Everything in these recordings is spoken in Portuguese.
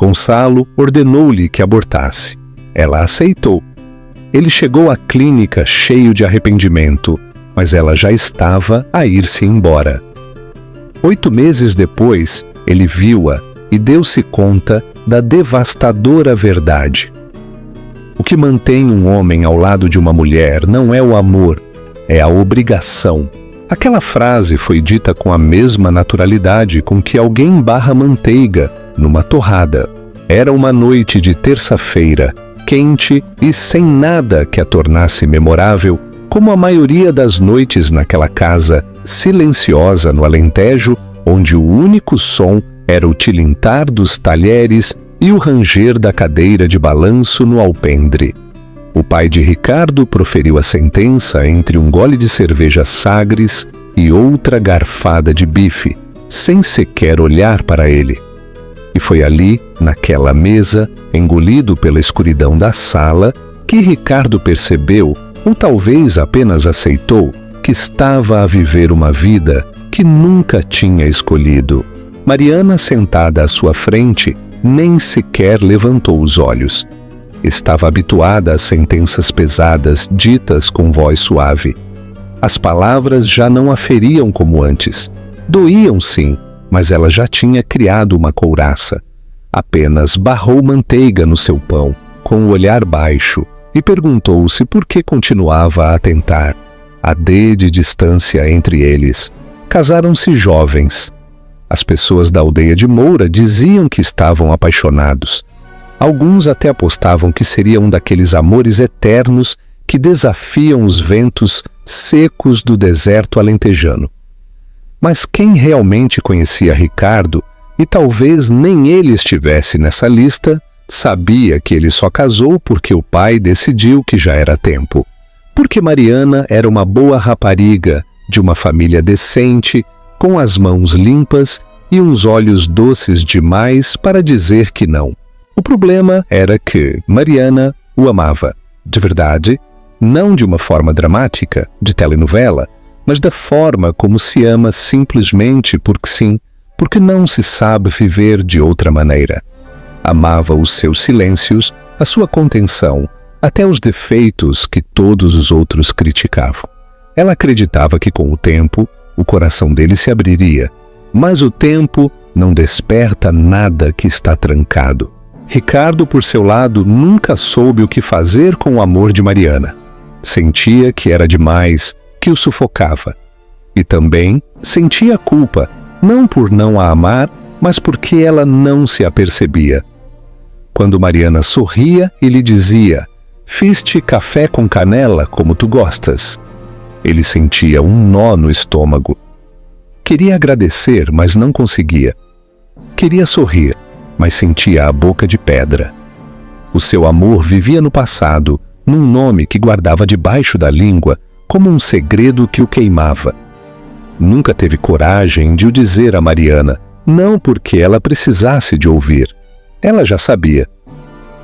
Gonçalo ordenou-lhe que abortasse. Ela aceitou. Ele chegou à clínica cheio de arrependimento, mas ela já estava a ir-se embora. 8 meses depois, ele viu-a e deu-se conta da devastadora verdade. O que mantém um homem ao lado de uma mulher não é o amor, é a obrigação. Aquela frase foi dita com a mesma naturalidade com que alguém barra manteiga numa torrada. Era uma noite de terça-feira, quente e sem nada que a tornasse memorável, como a maioria das noites naquela casa silenciosa no Alentejo, onde o único som era o tilintar dos talheres e o ranger da cadeira de balanço no alpendre. O pai de Ricardo proferiu a sentença entre um gole de cerveja Sagres e outra garfada de bife, sem sequer olhar para ele. E foi ali, naquela mesa, engolido pela escuridão da sala, que Ricardo percebeu, ou talvez apenas aceitou, que estava a viver uma vida que nunca tinha escolhido. Mariana, sentada à sua frente, nem sequer levantou os olhos. Estava habituada às sentenças pesadas ditas com voz suave. As palavras já não a feriam como antes. Doíam sim, mas ela já tinha criado uma couraça. Apenas barrou manteiga no seu pão, com o olhar baixo, e perguntou-se por que continuava a tentar. A D de distância entre eles. Casaram-se jovens. As pessoas da aldeia de Moura diziam que estavam apaixonados. Alguns até apostavam que seria um daqueles amores eternos que desafiam os ventos secos do deserto alentejano. Mas quem realmente conhecia Ricardo, e talvez nem ele estivesse nessa lista, sabia que ele só casou porque o pai decidiu que já era tempo. Porque Mariana era uma boa rapariga, de uma família decente, com as mãos limpas e uns olhos doces demais para dizer que não. O problema era que Mariana o amava, de verdade, não de uma forma dramática, de telenovela, mas da forma como se ama simplesmente porque sim, porque não se sabe viver de outra maneira. Amava os seus silêncios, a sua contenção, até os defeitos que todos os outros criticavam. Ela acreditava que com o tempo, o coração dele se abriria, mas o tempo não desperta nada que está trancado. Ricardo, por seu lado, nunca soube o que fazer com o amor de Mariana. Sentia que era demais, que o sufocava. E também sentia culpa, não por não a amar, mas porque ela não se apercebia. Quando Mariana sorria e lhe dizia: "Fiz-te café com canela como tu gostas", ele sentia um nó no estômago. Queria agradecer, mas não conseguia. Queria sorrir, mas sentia a boca de pedra. O seu amor vivia no passado, num nome que guardava debaixo da língua, como um segredo que o queimava. Nunca teve coragem de o dizer a Mariana, não porque ela precisasse de ouvir. Ela já sabia.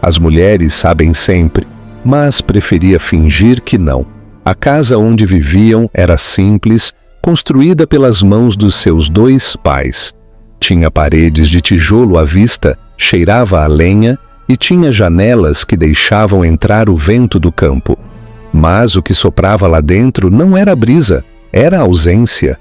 As mulheres sabem sempre, mas preferia fingir que não. A casa onde viviam era simples, construída pelas mãos dos seus 2 pais. Tinha paredes de tijolo à vista, cheirava a lenha e tinha janelas que deixavam entrar o vento do campo. Mas o que soprava lá dentro não era brisa, era ausência.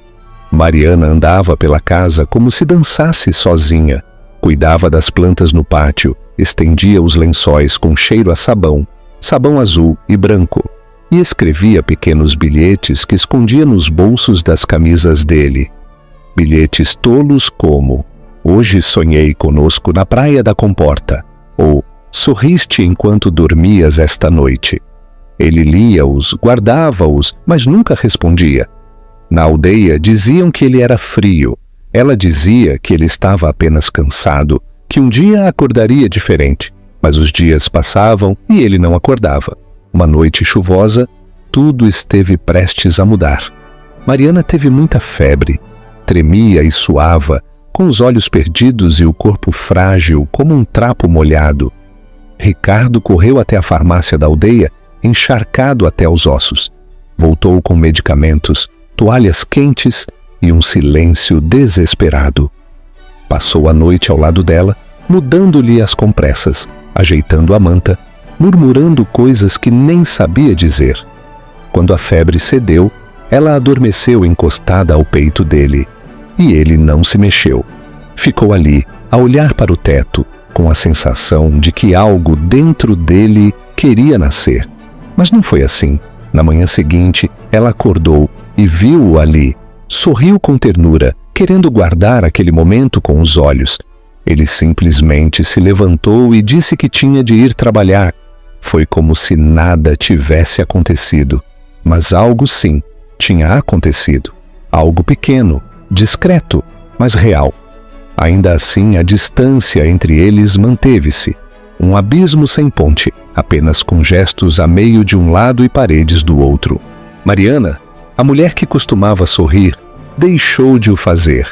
Mariana andava pela casa como se dançasse sozinha. Cuidava das plantas no pátio, estendia os lençóis com cheiro a sabão, sabão azul e branco, e escrevia pequenos bilhetes que escondia nos bolsos das camisas dele. Bilhetes tolos como: "Hoje sonhei conosco na praia da Comporta", ou "Sorriste enquanto dormias esta noite". Ele lia-os, guardava-os, mas nunca respondia. Na aldeia diziam que ele era frio. Ela dizia que ele estava apenas cansado, que um dia acordaria diferente, mas os dias passavam e ele não acordava. Uma noite chuvosa, tudo esteve prestes a mudar. Mariana teve muita febre, tremia e suava, com os olhos perdidos e o corpo frágil como um trapo molhado. Ricardo correu até a farmácia da aldeia, encharcado até os ossos. Voltou com medicamentos, toalhas quentes e um silêncio desesperado. Passou a noite ao lado dela, mudando-lhe as compressas, ajeitando a manta, murmurando coisas que nem sabia dizer. Quando a febre cedeu, ela adormeceu encostada ao peito dele, e ele não se mexeu. Ficou ali, a olhar para o teto, com a sensação de que algo dentro dele queria nascer. Mas não foi assim. Na manhã seguinte, ela acordou e viu-o ali. Sorriu com ternura, querendo guardar aquele momento com os olhos. Ele simplesmente se levantou e disse que tinha de ir trabalhar. Foi como se nada tivesse acontecido. Mas algo sim, tinha acontecido. Algo pequeno, discreto, mas real. Ainda assim, a distância entre eles manteve-se. Um abismo sem ponte, apenas com gestos a meio de um lado e paredes do outro. Mariana, a mulher que costumava sorrir, deixou de o fazer.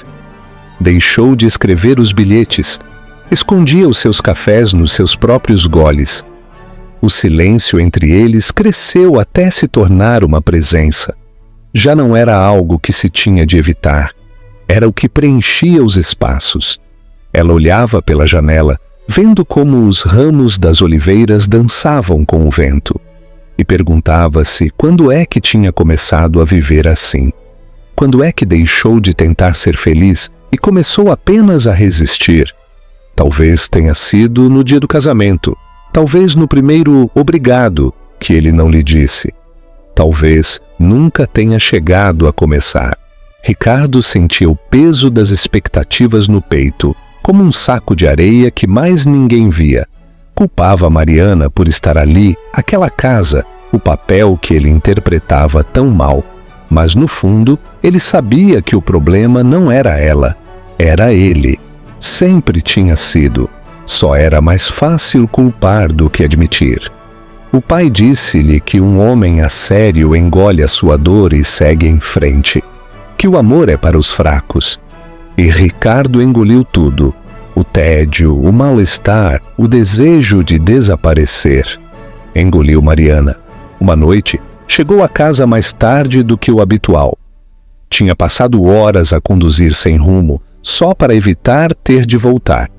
Deixou de escrever os bilhetes. Escondia os seus cafés nos seus próprios goles. O silêncio entre eles cresceu até se tornar uma presença. Já não era algo que se tinha de evitar. Era o que preenchia os espaços. Ela olhava pela janela, vendo como os ramos das oliveiras dançavam com o vento, e perguntava-se quando é que tinha começado a viver assim. Quando é que deixou de tentar ser feliz e começou apenas a resistir? Talvez tenha sido no dia do casamento, talvez no primeiro obrigado que ele não lhe disse. Talvez nunca tenha chegado a começar. Ricardo sentia o peso das expectativas no peito, como um saco de areia que mais ninguém via. Culpava Mariana por estar ali, aquela casa, o papel que ele interpretava tão mal. Mas no fundo, ele sabia que o problema não era ela, era ele. Sempre tinha sido. Só era mais fácil culpar do que admitir. O pai disse-lhe que um homem a sério engole a sua dor e segue em frente, que o amor é para os fracos. E Ricardo engoliu tudo: o tédio, o mal-estar, o desejo de desaparecer. Engoliu Mariana. Uma noite, chegou a casa mais tarde do que o habitual. Tinha passado horas a conduzir sem rumo, só para evitar ter de voltar.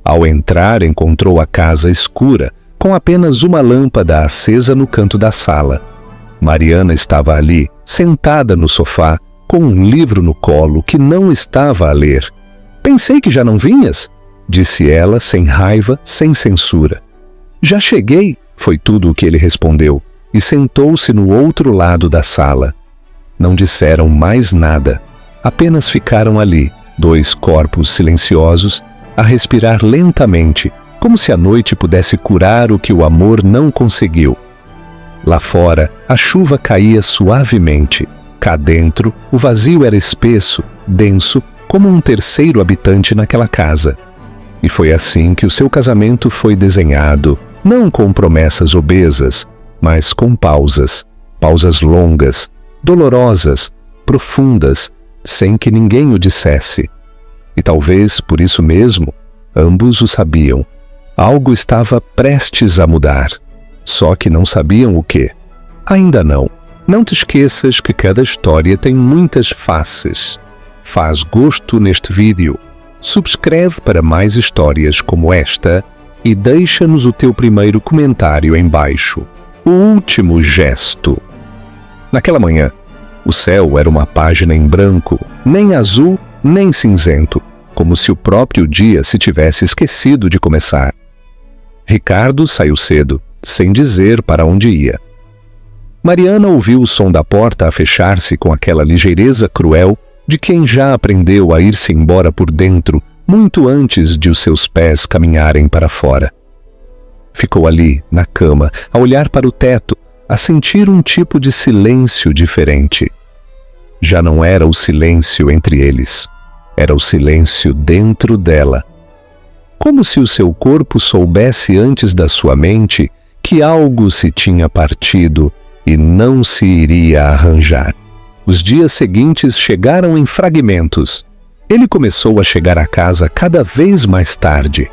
Ao entrar, encontrou a casa escura, com apenas uma lâmpada acesa no canto da sala. Mariana estava ali, sentada no sofá, com um livro no colo que não estava a ler. «Pensei que já não vinhas», disse ela, sem raiva, sem censura. «Já cheguei», foi tudo o que ele respondeu, e sentou-se no outro lado da sala. Não disseram mais nada, apenas ficaram ali, dois corpos silenciosos, a respirar lentamente, como se a noite pudesse curar o que o amor não conseguiu. Lá fora, a chuva caía suavemente. Cá dentro, o vazio era espesso, denso, como um terceiro habitante naquela casa. E foi assim que o seu casamento foi desenhado, não com promessas obesas, mas com pausas, pausas longas, dolorosas, profundas, sem que ninguém o dissesse. E talvez por isso mesmo, ambos o sabiam. Algo estava prestes a mudar, só que não sabiam o quê. Ainda não. Não te esqueças que cada história tem muitas faces. Faz gosto neste vídeo. Subscreve para mais histórias como esta e deixa-nos o teu primeiro comentário embaixo. O último gesto. Naquela manhã, o céu era uma página em branco, nem azul, nem cinzento, como se o próprio dia se tivesse esquecido de começar. Ricardo saiu cedo, sem dizer para onde ia. Mariana ouviu o som da porta a fechar-se com aquela ligeireza cruel de quem já aprendeu a ir-se embora por dentro muito antes de os seus pés caminharem para fora. Ficou ali, na cama, a olhar para o teto, a sentir um tipo de silêncio diferente. Já não era o silêncio entre eles, era o silêncio dentro dela. Como se o seu corpo soubesse antes da sua mente que algo se tinha partido e não se iria arranjar. Os dias seguintes chegaram em fragmentos. Ele começou a chegar a casa cada vez mais tarde.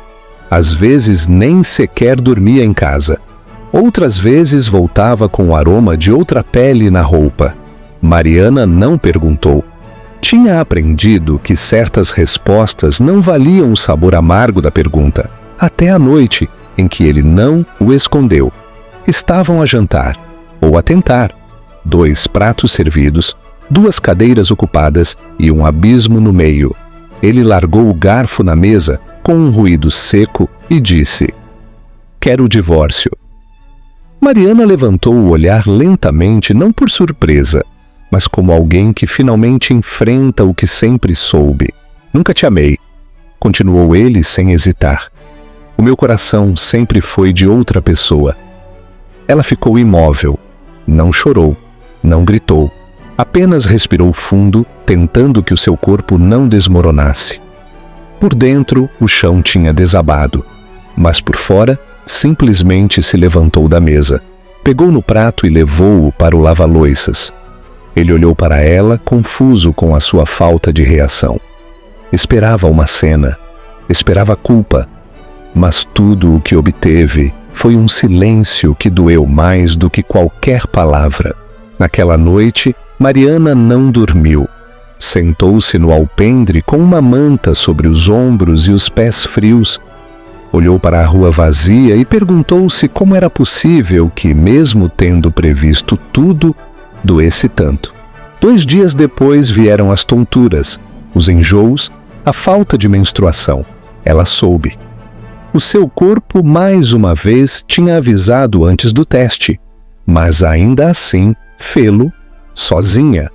Às vezes nem sequer dormia em casa. Outras vezes voltava com o aroma de outra pele na roupa. Mariana não perguntou. Tinha aprendido que certas respostas não valiam o sabor amargo da pergunta, até a noite em que ele não o escondeu. Estavam a jantar, ou a tentar. 2 pratos servidos, 2 cadeiras ocupadas e um abismo no meio. Ele largou o garfo na mesa com um ruído seco e disse: "Quero o divórcio." Mariana levantou o olhar lentamente, não por surpresa, mas como alguém que finalmente enfrenta o que sempre soube. "Nunca te amei", continuou ele sem hesitar. "O meu coração sempre foi de outra pessoa." Ela ficou imóvel. Não chorou, não gritou. Apenas respirou fundo, tentando que o seu corpo não desmoronasse. Por dentro, o chão tinha desabado, mas por fora, simplesmente se levantou da mesa. Pegou no prato e levou-o para o lava-loiças. Ele olhou para ela, confuso com a sua falta de reação. Esperava uma cena, esperava culpa, mas tudo o que obteve foi um silêncio que doeu mais do que qualquer palavra. Naquela noite, Mariana não dormiu. Sentou-se no alpendre com uma manta sobre os ombros e os pés frios. Olhou para a rua vazia e perguntou-se como era possível que, mesmo tendo previsto tudo, doesse tanto. 2 dias depois vieram as tonturas, os enjoos, a falta de menstruação. Ela soube. O seu corpo, mais uma vez, tinha avisado antes do teste, mas ainda assim, fê-lo sozinha,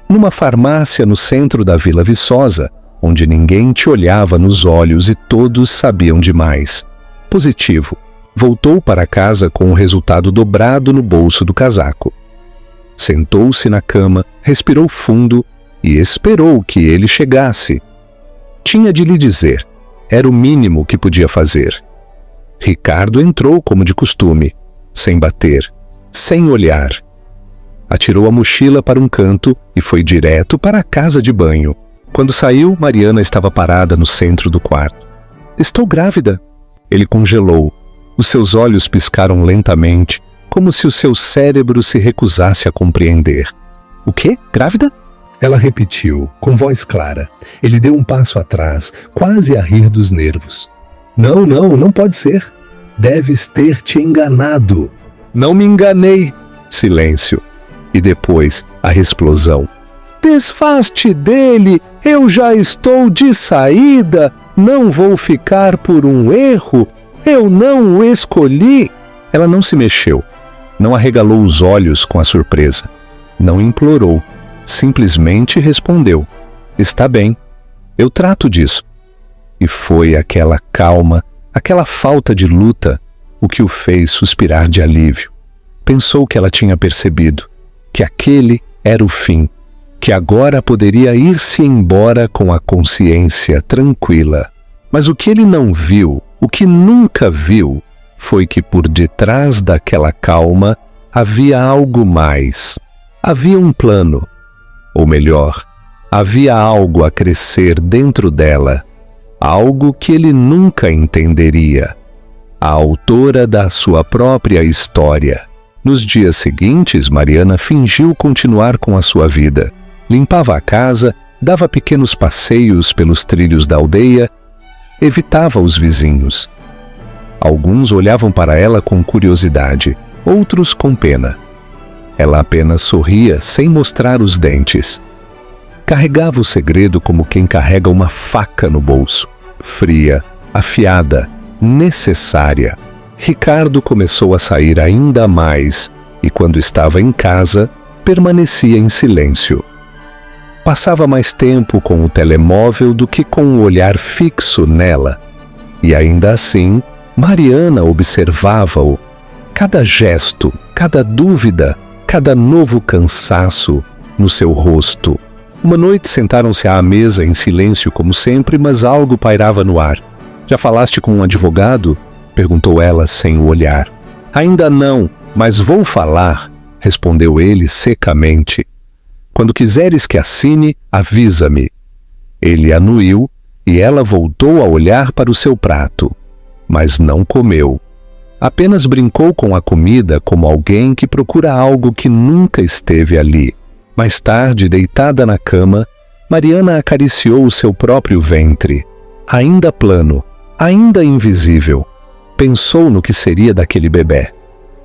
numa farmácia no centro da Vila Viçosa, onde ninguém te olhava nos olhos e todos sabiam demais. Positivo. Voltou para casa com o resultado dobrado no bolso do casaco. Sentou-se na cama, respirou fundo e esperou que ele chegasse. Tinha de lhe dizer. Era o mínimo que podia fazer. Ricardo entrou como de costume, sem bater, sem olhar. Atirou a mochila para um canto e foi direto para a casa de banho. Quando saiu, Mariana estava parada no centro do quarto. "Estou grávida." Ele congelou. Os seus olhos piscaram lentamente, como se o seu cérebro se recusasse a compreender. "O quê? Grávida?" Ela repetiu, com voz clara. Ele deu um passo atrás, quase a rir dos nervos. Não pode ser. Deves ter te enganado." "Não me enganei." Silêncio. E depois, a explosão. "Desfaz-te dele, eu já estou de saída, não vou ficar por um erro, eu não o escolhi." Ela não se mexeu, não arregalou os olhos com a surpresa, não implorou, simplesmente respondeu: "Está bem, eu trato disso." E foi aquela calma, aquela falta de luta, o que o fez suspirar de alívio. Pensou que ela tinha percebido, que aquele era o fim, que agora poderia ir-se embora com a consciência tranquila. Mas o que ele não viu, o que nunca viu, foi que por detrás daquela calma havia algo mais. Havia um plano. Ou melhor, havia algo a crescer dentro dela, algo que ele nunca entenderia. A autora da sua própria história. Nos dias seguintes, Mariana fingiu continuar com a sua vida. Limpava a casa, dava pequenos passeios pelos trilhos da aldeia, evitava os vizinhos. Alguns olhavam para ela com curiosidade, outros com pena. Ela apenas sorria sem mostrar os dentes. Carregava o segredo como quem carrega uma faca no bolso, fria, afiada, necessária. Ricardo começou a sair ainda mais e, quando estava em casa, permanecia em silêncio. Passava mais tempo com o telemóvel do que com o olhar fixo nela. E ainda assim, Mariana observava-o. Cada gesto, cada dúvida, cada novo cansaço no seu rosto. Uma noite sentaram-se à mesa em silêncio como sempre, mas algo pairava no ar. "Já falaste com um advogado?" perguntou ela sem o olhar. "Ainda não, mas vou falar", respondeu ele secamente. "Quando quiseres que assine, avisa-me." Ele anuiu e ela voltou a olhar para o seu prato, mas não comeu. Apenas brincou com a comida como alguém que procura algo que nunca esteve ali. Mais tarde, deitada na cama, Mariana acariciou o seu próprio ventre, ainda plano, ainda invisível. Pensou no que seria daquele bebê.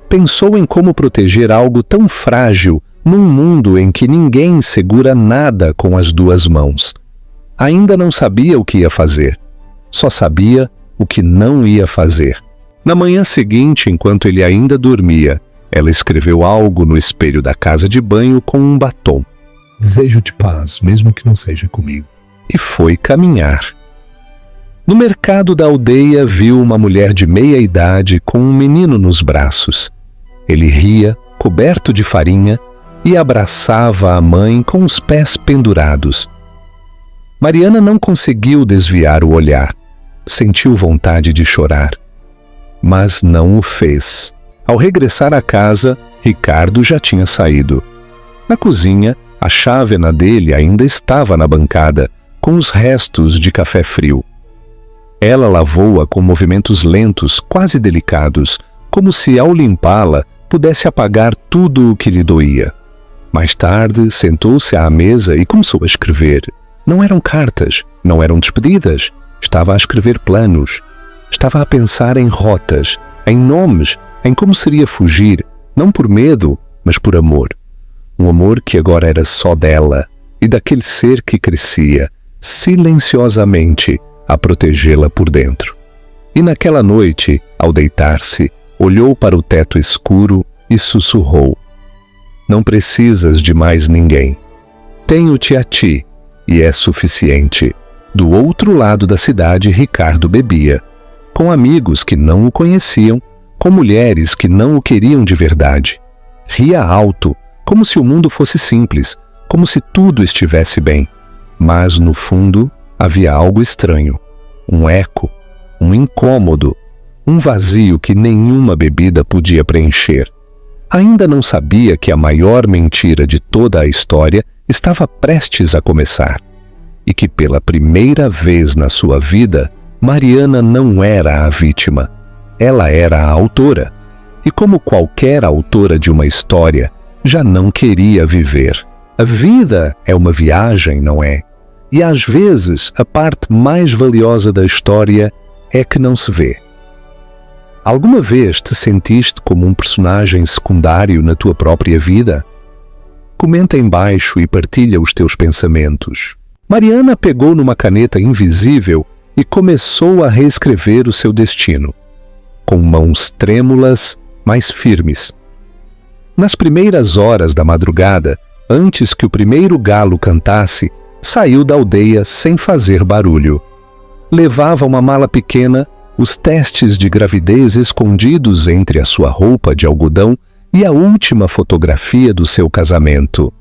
Pensou em como proteger algo tão frágil num mundo em que ninguém segura nada com as duas mãos. Ainda não sabia o que ia fazer. Só sabia o que não ia fazer. Na manhã seguinte, enquanto ele ainda dormia, ela escreveu algo no espelho da casa de banho com um batom. Desejo-te paz, mesmo que não seja comigo. E foi caminhar. No mercado da aldeia, viu uma mulher de meia idade com um menino nos braços. Ele ria, coberto de farinha, e abraçava a mãe com os pés pendurados. Mariana não conseguiu desviar o olhar. Sentiu vontade de chorar, mas não o fez. Ao regressar à casa, Ricardo já tinha saído. Na cozinha, a chávena dele ainda estava na bancada, com os restos de café frio. Ela lavou-a com movimentos lentos, quase delicados, como se, ao limpá-la, pudesse apagar tudo o que lhe doía. Mais tarde, sentou-se à mesa e começou a escrever. Não eram cartas, não eram despedidas. Estava a escrever planos. Estava a pensar em rotas, em nomes, em como seria fugir, não por medo, mas por amor. Um amor que agora era só dela e daquele ser que crescia, silenciosamente, a protegê-la por dentro. E naquela noite, ao deitar-se, olhou para o teto escuro e sussurrou: não precisas de mais ninguém. Tenho-te a ti, e é suficiente. Do outro lado da cidade, Ricardo bebia, com amigos que não o conheciam, com mulheres que não o queriam de verdade. Ria alto, como se o mundo fosse simples, como se tudo estivesse bem. Mas, no fundo, havia algo estranho. Um eco, um incômodo, um vazio que nenhuma bebida podia preencher. Ainda não sabia que a maior mentira de toda a história estava prestes a começar. E que pela primeira vez na sua vida, Mariana não era a vítima. Ela era a autora. E como qualquer autora de uma história, já não queria viver. A vida é uma viagem, não é? E às vezes a parte mais valiosa da história é que não se vê. Alguma vez te sentiste como um personagem secundário na tua própria vida? Comenta embaixo e partilha os teus pensamentos. Mariana pegou numa caneta invisível e começou a reescrever o seu destino, com mãos trêmulas, mas firmes. Nas primeiras horas da madrugada, antes que o primeiro galo cantasse, saiu da aldeia sem fazer barulho. Levava uma mala pequena, os testes de gravidez escondidos entre a sua roupa de algodão e a última fotografia do seu casamento.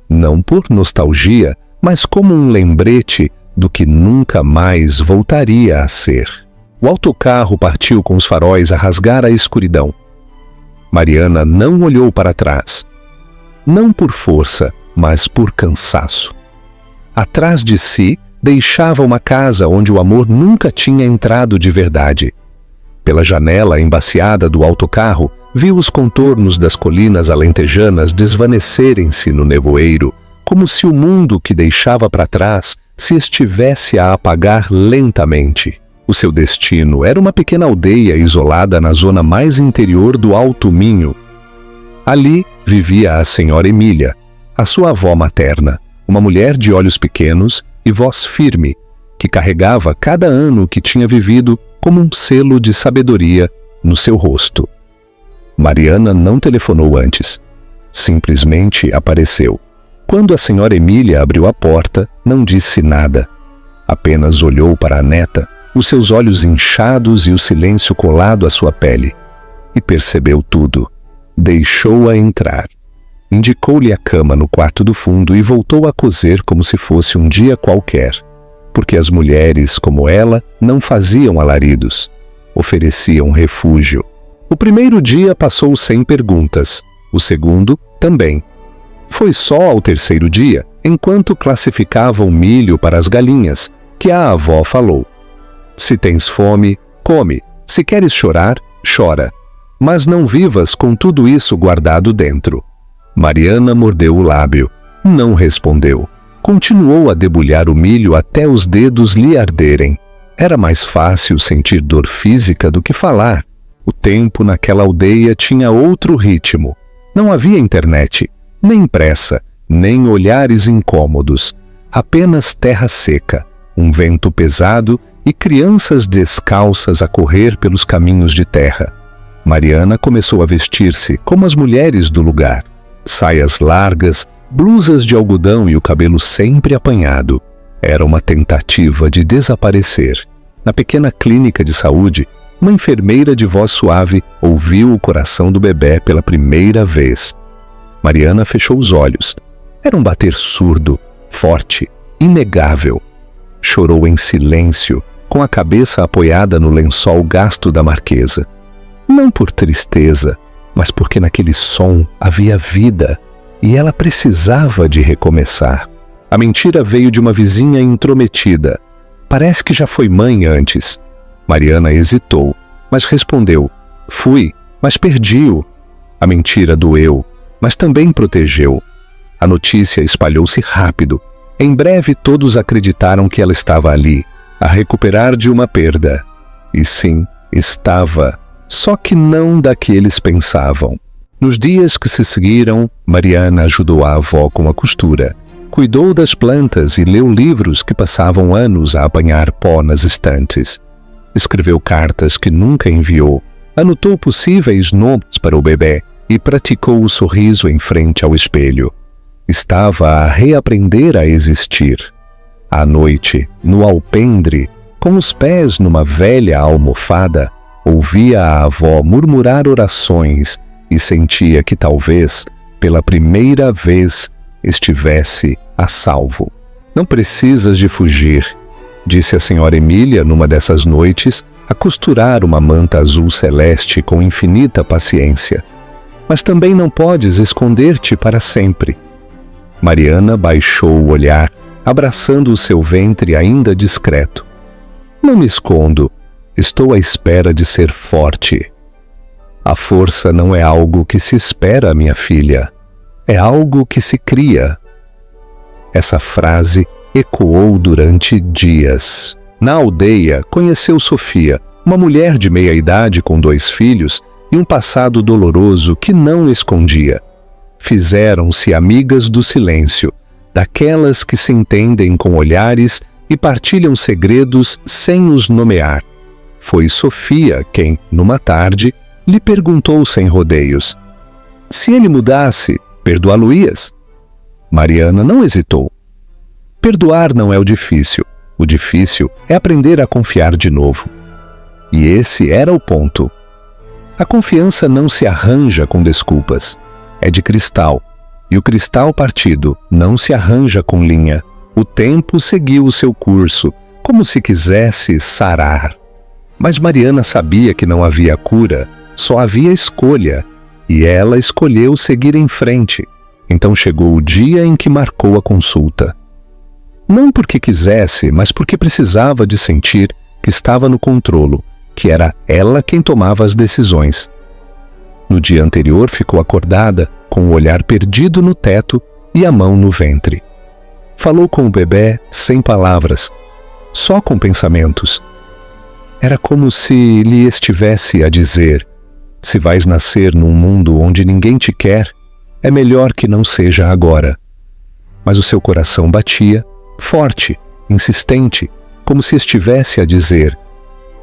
Não por nostalgia, mas como um lembrete do que nunca mais voltaria a ser. O autocarro partiu com os faróis a rasgar a escuridão. Mariana não olhou para trás. Não por força, mas por cansaço. Atrás de si, deixava uma casa onde o amor nunca tinha entrado de verdade. Pela janela embaciada do autocarro, viu os contornos das colinas alentejanas desvanecerem-se no nevoeiro, como se o mundo que deixava para trás se estivesse a apagar lentamente. O seu destino era uma pequena aldeia isolada na zona mais interior do Alto Minho. Ali vivia a senhora Emília, a sua avó materna, uma mulher de olhos pequenos e voz firme, que carregava cada ano que tinha vivido como um selo de sabedoria no seu rosto. Mariana não telefonou antes. Simplesmente apareceu. Quando a senhora Emília abriu a porta, não disse nada. Apenas olhou para a neta, os seus olhos inchados e o silêncio colado à sua pele. E percebeu tudo. Deixou-a entrar. Indicou-lhe a cama no quarto do fundo e voltou a coser como se fosse um dia qualquer. Porque as mulheres, como ela, não faziam alaridos. Ofereciam refúgio. O primeiro dia passou sem perguntas. O segundo, também. Foi só ao terceiro dia, enquanto classificavam milho para as galinhas, que a avó falou: se tens fome, come. Se queres chorar, chora. Mas não vivas com tudo isso guardado dentro. Mariana mordeu o lábio. Não respondeu. Continuou a debulhar o milho até os dedos lhe arderem. Era mais fácil sentir dor física do que falar. O tempo naquela aldeia tinha outro ritmo. Não havia internet, nem pressa, nem olhares incômodos. Apenas terra seca, um vento pesado e crianças descalças a correr pelos caminhos de terra. Mariana começou a vestir-se como as mulheres do lugar. Saias largas, blusas de algodão e o cabelo sempre apanhado. Era uma tentativa de desaparecer. Na pequena clínica de saúde, uma enfermeira de voz suave ouviu o coração do bebê pela primeira vez. Mariana fechou os olhos. Era um bater surdo, forte, inegável. Chorou em silêncio, com a cabeça apoiada no lençol gasto da marquesa. Não por tristeza, mas porque naquele som havia vida e ela precisava de recomeçar. A mentira veio de uma vizinha intrometida. Parece que já foi mãe antes. Mariana hesitou, mas respondeu: fui, mas perdi-o. A mentira doeu, mas também protegeu. A notícia espalhou-se rápido. Em breve todos acreditaram que ela estava ali, a recuperar de uma perda. E sim, estava, só que não da que eles pensavam. Nos dias que se seguiram, Mariana ajudou a avó com a costura, cuidou das plantas e leu livros que passavam anos a apanhar pó nas estantes. Escreveu cartas que nunca enviou, anotou possíveis nomes para o bebê e praticou o sorriso em frente ao espelho. Estava a reaprender a existir. À noite, no alpendre, com os pés numa velha almofada, ouvia a avó murmurar orações e sentia que talvez, pela primeira vez, estivesse a salvo. Não precisas de fugir, disse a senhora Emília numa dessas noites, a costurar uma manta azul celeste com infinita paciência. Mas também não podes esconder-te para sempre. Mariana baixou o olhar, abraçando o seu ventre ainda discreto. Não me escondo, estou à espera de ser forte. A força não é algo que se espera, minha filha. É algo que se cria. Essa frase ecoou durante dias. Na aldeia, conheceu Sofia, uma mulher de meia-idade com 2 filhos e um passado doloroso que não escondia. Fizeram-se amigas do silêncio, daquelas que se entendem com olhares e partilham segredos sem os nomear. Foi Sofia quem, numa tarde, lhe perguntou sem rodeios: se ele mudasse, perdoá-lo-ias? Mariana não hesitou. Perdoar não é o difícil é aprender a confiar de novo. E esse era o ponto. A confiança não se arranja com desculpas. É de cristal, e o cristal partido não se arranja com linha. O tempo seguiu o seu curso, como se quisesse sarar. Mas Mariana sabia que não havia cura, só havia escolha, e ela escolheu seguir em frente. Então chegou o dia em que marcou a consulta. Não porque quisesse, mas porque precisava de sentir que estava no controlo, que era ela quem tomava as decisões. No dia anterior ficou acordada, com o olhar perdido no teto e a mão no ventre. Falou com o bebê sem palavras, só com pensamentos. Era como se lhe estivesse a dizer: se vais nascer num mundo onde ninguém te quer, é melhor que não seja agora. Mas o seu coração batia, forte, insistente, como se estivesse a dizer: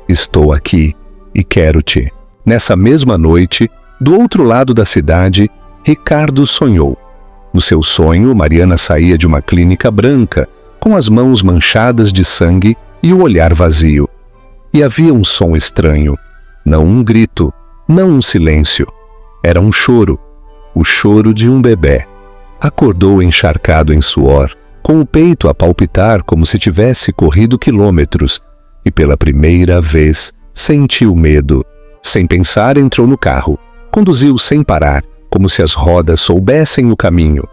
estou aqui e quero-te. Nessa mesma noite, do outro lado da cidade, Ricardo sonhou. No seu sonho, Mariana saía de uma clínica branca, com as mãos manchadas de sangue e o olhar vazio. E havia um som estranho. Não um grito, não um silêncio. Era um choro, o choro de um bebê. Acordou encharcado em suor, com o peito a palpitar como se tivesse corrido quilômetros, e pela primeira vez sentiu medo. Sem pensar, entrou no carro. Conduziu sem parar, como se as rodas soubessem o caminho.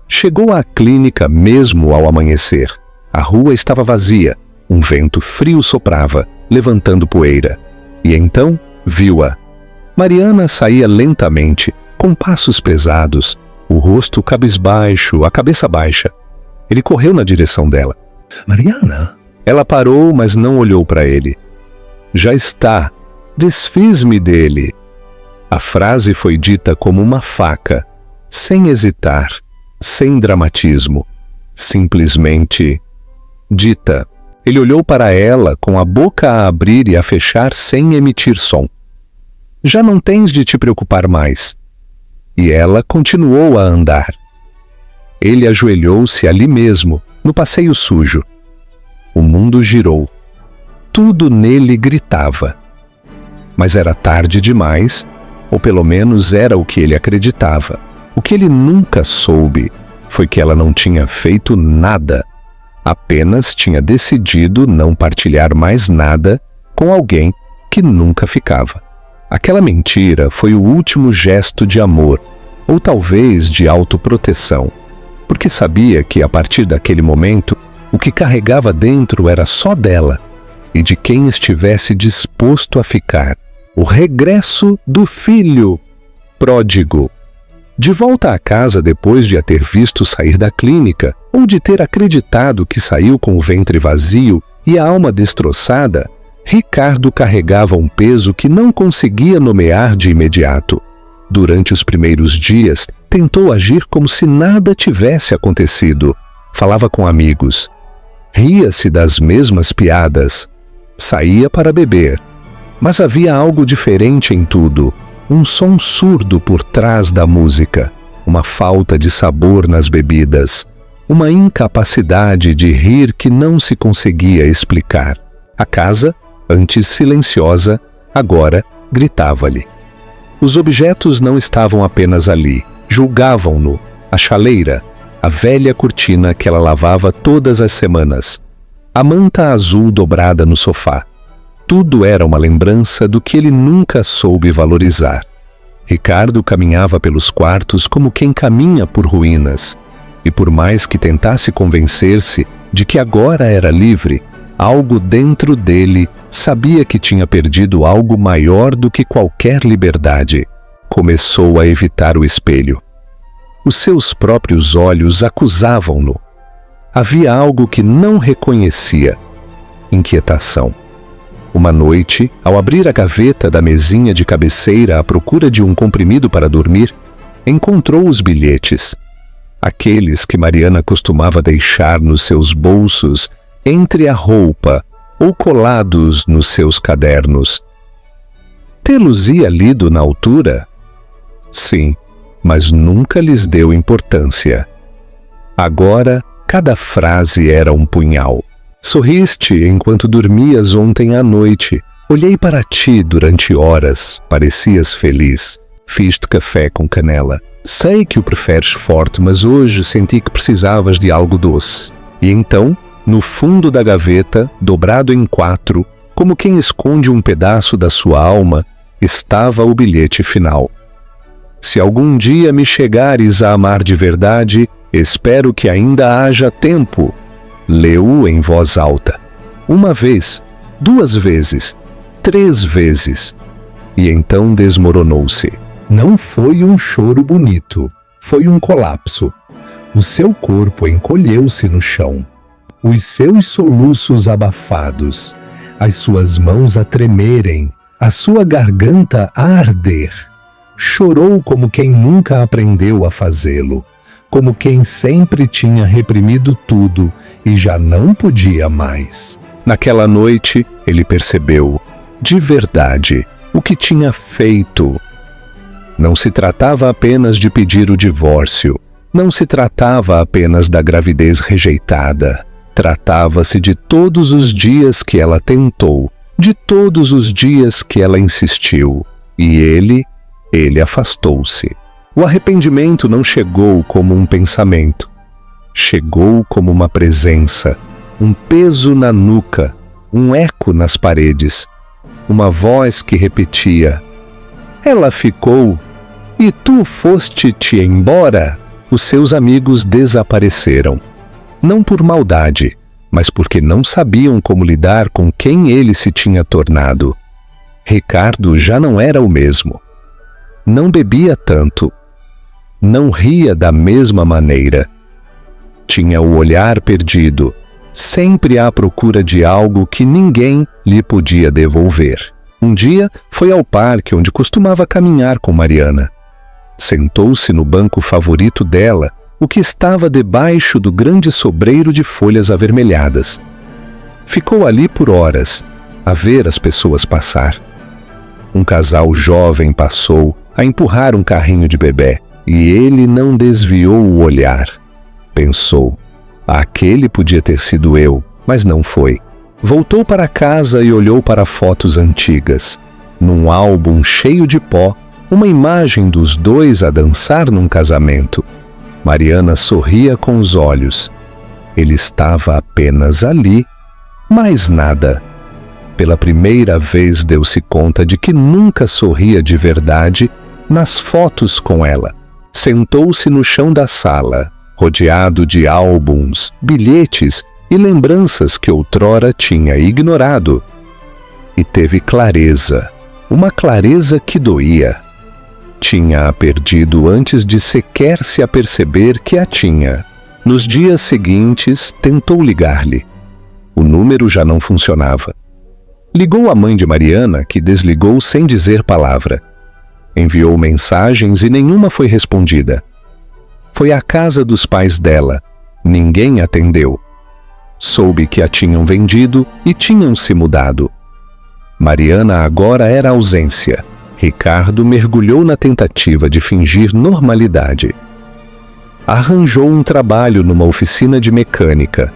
Chegou à clínica mesmo ao amanhecer. A rua estava vazia, um vento frio soprava, levantando poeira. E então viu-a. Mariana saía lentamente, com passos pesados, o rosto cabisbaixo, a cabeça baixa. Ele correu na direção dela. Mariana? Ela parou, mas não olhou para ele. Já está. Desfiz-me dele. A frase foi dita como uma faca, sem hesitar, sem dramatismo. Simplesmente dita. Ele olhou para ela com a boca a abrir e a fechar sem emitir som. Já não tens de te preocupar mais. E ela continuou a andar. Ele ajoelhou-se ali mesmo, no passeio sujo. O mundo girou. Tudo nele gritava. Mas era tarde demais, ou pelo menos era o que ele acreditava. O que ele nunca soube foi que ela não tinha feito nada. Apenas tinha decidido não partilhar mais nada com alguém que nunca ficava. Aquela mentira foi o último gesto de amor, ou talvez de autoproteção, porque sabia que a partir daquele momento o que carregava dentro era só dela e de quem estivesse disposto a ficar. O regresso do filho pródigo. De volta à casa depois de a ter visto sair da clínica, ou de ter acreditado que saiu com o ventre vazio e a alma destroçada, Ricardo carregava um peso que não conseguia nomear de imediato. Durante os primeiros dias, tentou agir como se nada tivesse acontecido. Falava com amigos. Ria-se das mesmas piadas. Saía para beber. Mas havia algo diferente em tudo. Um som surdo por trás da música. Uma falta de sabor nas bebidas. Uma incapacidade de rir que não se conseguia explicar. A casa, antes silenciosa, agora gritava-lhe. Os objetos não estavam apenas ali, julgavam-no, a chaleira, a velha cortina que ela lavava todas as semanas, a manta azul dobrada no sofá. Tudo era uma lembrança do que ele nunca soube valorizar. Ricardo caminhava pelos quartos como quem caminha por ruínas, e por mais que tentasse convencer-se de que agora era livre, algo dentro dele sabia que tinha perdido algo maior do que qualquer liberdade. Começou a evitar o espelho. Os seus próprios olhos acusavam-no. Havia algo que não reconhecia. Inquietação. Uma noite, ao abrir a gaveta da mesinha de cabeceira à procura de um comprimido para dormir, encontrou os bilhetes. Aqueles que Mariana costumava deixar nos seus bolsos entre a roupa ou colados nos seus cadernos. Tê-los-ia lido na altura? Sim, mas nunca lhes deu importância. Agora, cada frase era um punhal. Sorriste enquanto dormias ontem à noite. Olhei para ti durante horas. Parecias feliz. Fiz-te café com canela. Sei que o preferes forte, mas hoje senti que precisavas de algo doce. E então, no fundo da gaveta, dobrado em 4, como quem esconde um pedaço da sua alma, estava o bilhete final. Se algum dia me chegares a amar de verdade, espero que ainda haja tempo. Leu-o em voz alta. 1 vez, 2 vezes, 3 vezes. E então desmoronou-se. Não foi um choro bonito, foi um colapso. O seu corpo encolheu-se no chão. Os seus soluços abafados, as suas mãos a tremerem, a sua garganta a arder. Chorou como quem nunca aprendeu a fazê-lo, como quem sempre tinha reprimido tudo e já não podia mais. Naquela noite, ele percebeu, de verdade, o que tinha feito. Não se tratava apenas de pedir o divórcio, não se tratava apenas da gravidez rejeitada. Tratava-se de todos os dias que ela tentou, de todos os dias que ela insistiu, e ele afastou-se. O arrependimento não chegou como um pensamento. Chegou como uma presença, um peso na nuca, um eco nas paredes, uma voz que repetia: ela ficou, e tu foste-te embora. Os seus amigos desapareceram. Não por maldade, mas porque não sabiam como lidar com quem ele se tinha tornado. Ricardo já não era o mesmo. Não bebia tanto. Não ria da mesma maneira. Tinha o olhar perdido, sempre à procura de algo que ninguém lhe podia devolver. Um dia foi ao parque onde costumava caminhar com Mariana. Sentou-se no banco favorito dela, o que estava debaixo do grande sobreiro de folhas avermelhadas. Ficou ali por horas, a ver as pessoas passar. Um casal jovem passou a empurrar um carrinho de bebé e ele não desviou o olhar. Pensou, aquele podia ter sido eu, mas não foi. Voltou para casa e olhou para fotos antigas. Num álbum cheio de pó, uma imagem dos dois a dançar num casamento. Mariana sorria com os olhos. Ele estava apenas ali, mais nada. Pela primeira vez deu-se conta de que nunca sorria de verdade nas fotos com ela. Sentou-se no chão da sala, rodeado de álbuns, bilhetes e lembranças que outrora tinha ignorado. E teve clareza, uma clareza que doía. Tinha-a perdido antes de sequer se aperceber que a tinha. Nos dias seguintes, tentou ligar-lhe. O número já não funcionava. Ligou à mãe de Mariana, que desligou sem dizer palavra. Enviou mensagens e nenhuma foi respondida. Foi à casa dos pais dela. Ninguém atendeu. Soube que a tinham vendido e tinham se mudado. Mariana agora era ausência. Ricardo mergulhou na tentativa de fingir normalidade. Arranjou um trabalho numa oficina de mecânica.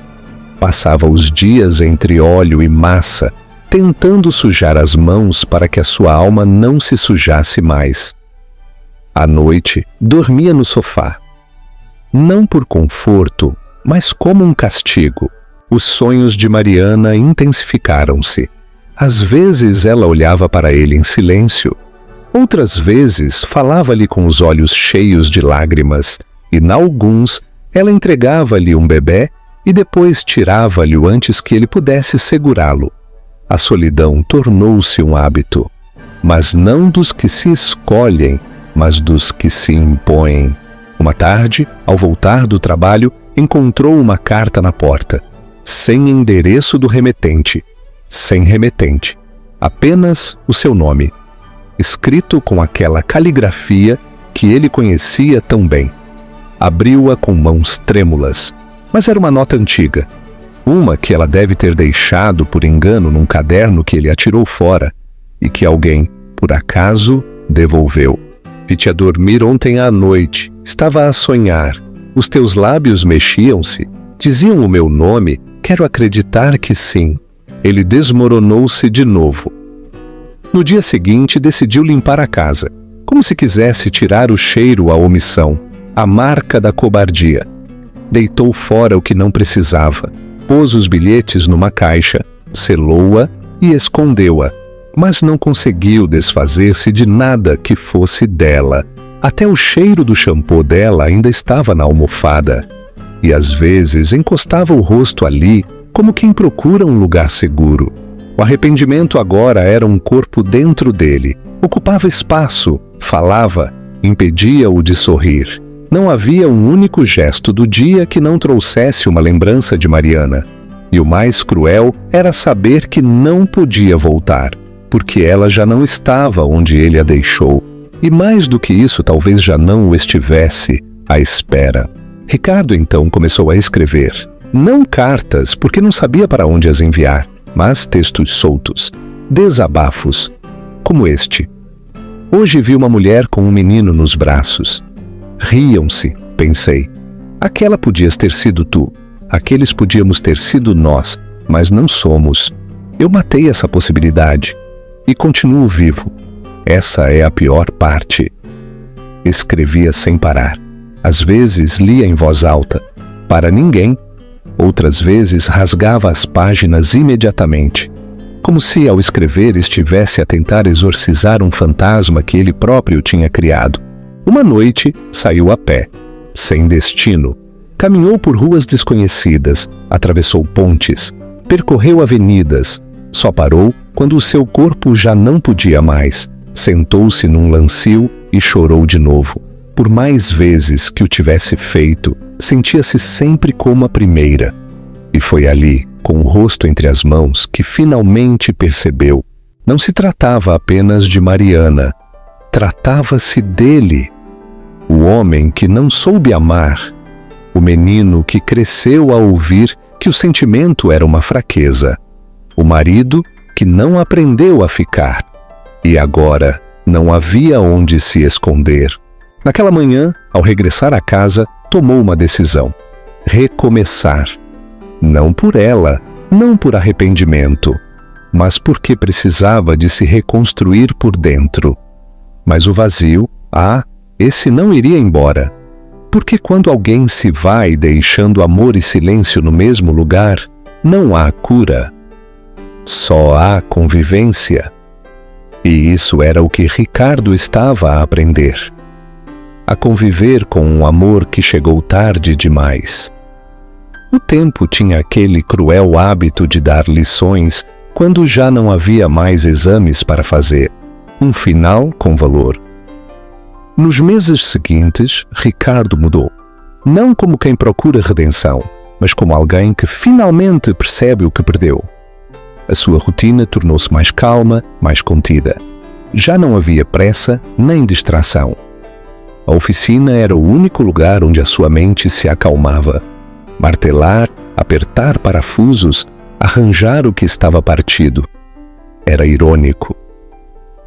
Passava os dias entre óleo e massa, tentando sujar as mãos para que a sua alma não se sujasse mais. À noite, dormia no sofá. Não por conforto, mas como um castigo. Os sonhos de Mariana intensificaram-se. Às vezes ela olhava para ele em silêncio. Outras vezes falava-lhe com os olhos cheios de lágrimas, e, nalguns, ela entregava-lhe um bebé e depois tirava-lhe-o antes que ele pudesse segurá-lo. A solidão tornou-se um hábito, mas não dos que se escolhem, mas dos que se impõem. Uma tarde, ao voltar do trabalho, encontrou uma carta na porta, sem endereço do remetente, sem remetente, apenas o seu nome, escrito com aquela caligrafia que ele conhecia tão bem. Abriu-a com mãos trêmulas, mas era uma nota antiga, uma que ela deve ter deixado por engano num caderno que ele atirou fora e que alguém, por acaso, devolveu. Vi te a dormir ontem à noite, estava a sonhar, os teus lábios mexiam-se, diziam o meu nome, quero acreditar que sim. Ele desmoronou-se de novo. No dia seguinte, decidiu limpar a casa, como se quisesse tirar o cheiro à omissão, a marca da cobardia. Deitou fora o que não precisava, pôs os bilhetes numa caixa, selou-a e escondeu-a, mas não conseguiu desfazer-se de nada que fosse dela. Até o cheiro do shampoo dela ainda estava na almofada. E às vezes encostava o rosto ali, como quem procura um lugar seguro. O arrependimento agora era um corpo dentro dele. Ocupava espaço, falava, impedia-o de sorrir. Não havia um único gesto do dia que não trouxesse uma lembrança de Mariana. E o mais cruel era saber que não podia voltar, porque ela já não estava onde ele a deixou. E mais do que isso, talvez já não o estivesse à espera. Ricardo então começou a escrever. Não cartas, porque não sabia para onde as enviar, mas textos soltos, desabafos, como este. Hoje vi uma mulher com um menino nos braços. Riam-se, pensei. Aquela podias ter sido tu, aqueles podíamos ter sido nós, mas não somos. Eu matei essa possibilidade e continuo vivo. Essa é a pior parte. Escrevia sem parar. Às vezes lia em voz alta, para ninguém. Outras vezes rasgava as páginas imediatamente, como se ao escrever estivesse a tentar exorcizar um fantasma que ele próprio tinha criado. Uma noite saiu a pé, sem destino. Caminhou por ruas desconhecidas, atravessou pontes, percorreu avenidas. Só parou quando o seu corpo já não podia mais. Sentou-se num lancio e chorou de novo. Por mais vezes que o tivesse feito, Sentia-se sempre como a primeira. E foi ali, com o rosto entre as mãos, que finalmente percebeu. Não se tratava apenas de Mariana. Tratava-se dele. O homem que não soube amar. O menino que cresceu a ouvir que o sentimento era uma fraqueza. O marido que não aprendeu a ficar. E agora não havia onde se esconder. Naquela manhã, ao regressar à casa, tomou uma decisão: recomeçar. Não por ela, não por arrependimento, mas porque precisava de se reconstruir por dentro. Mas o vazio, esse não iria embora. Porque quando alguém se vai deixando amor e silêncio no mesmo lugar, não há cura. Só há convivência. E isso era o que Ricardo estava a aprender. A conviver com um amor que chegou tarde demais. O tempo tinha aquele cruel hábito de dar lições quando já não havia mais exames para fazer. Um final com valor. Nos meses seguintes, Ricardo mudou. Não como quem procura redenção, mas como alguém que finalmente percebe o que perdeu. A sua rotina tornou-se mais calma, mais contida. Já não havia pressa nem distração. A oficina era o único lugar onde a sua mente se acalmava. Martelar, apertar parafusos, arranjar o que estava partido. Era irônico.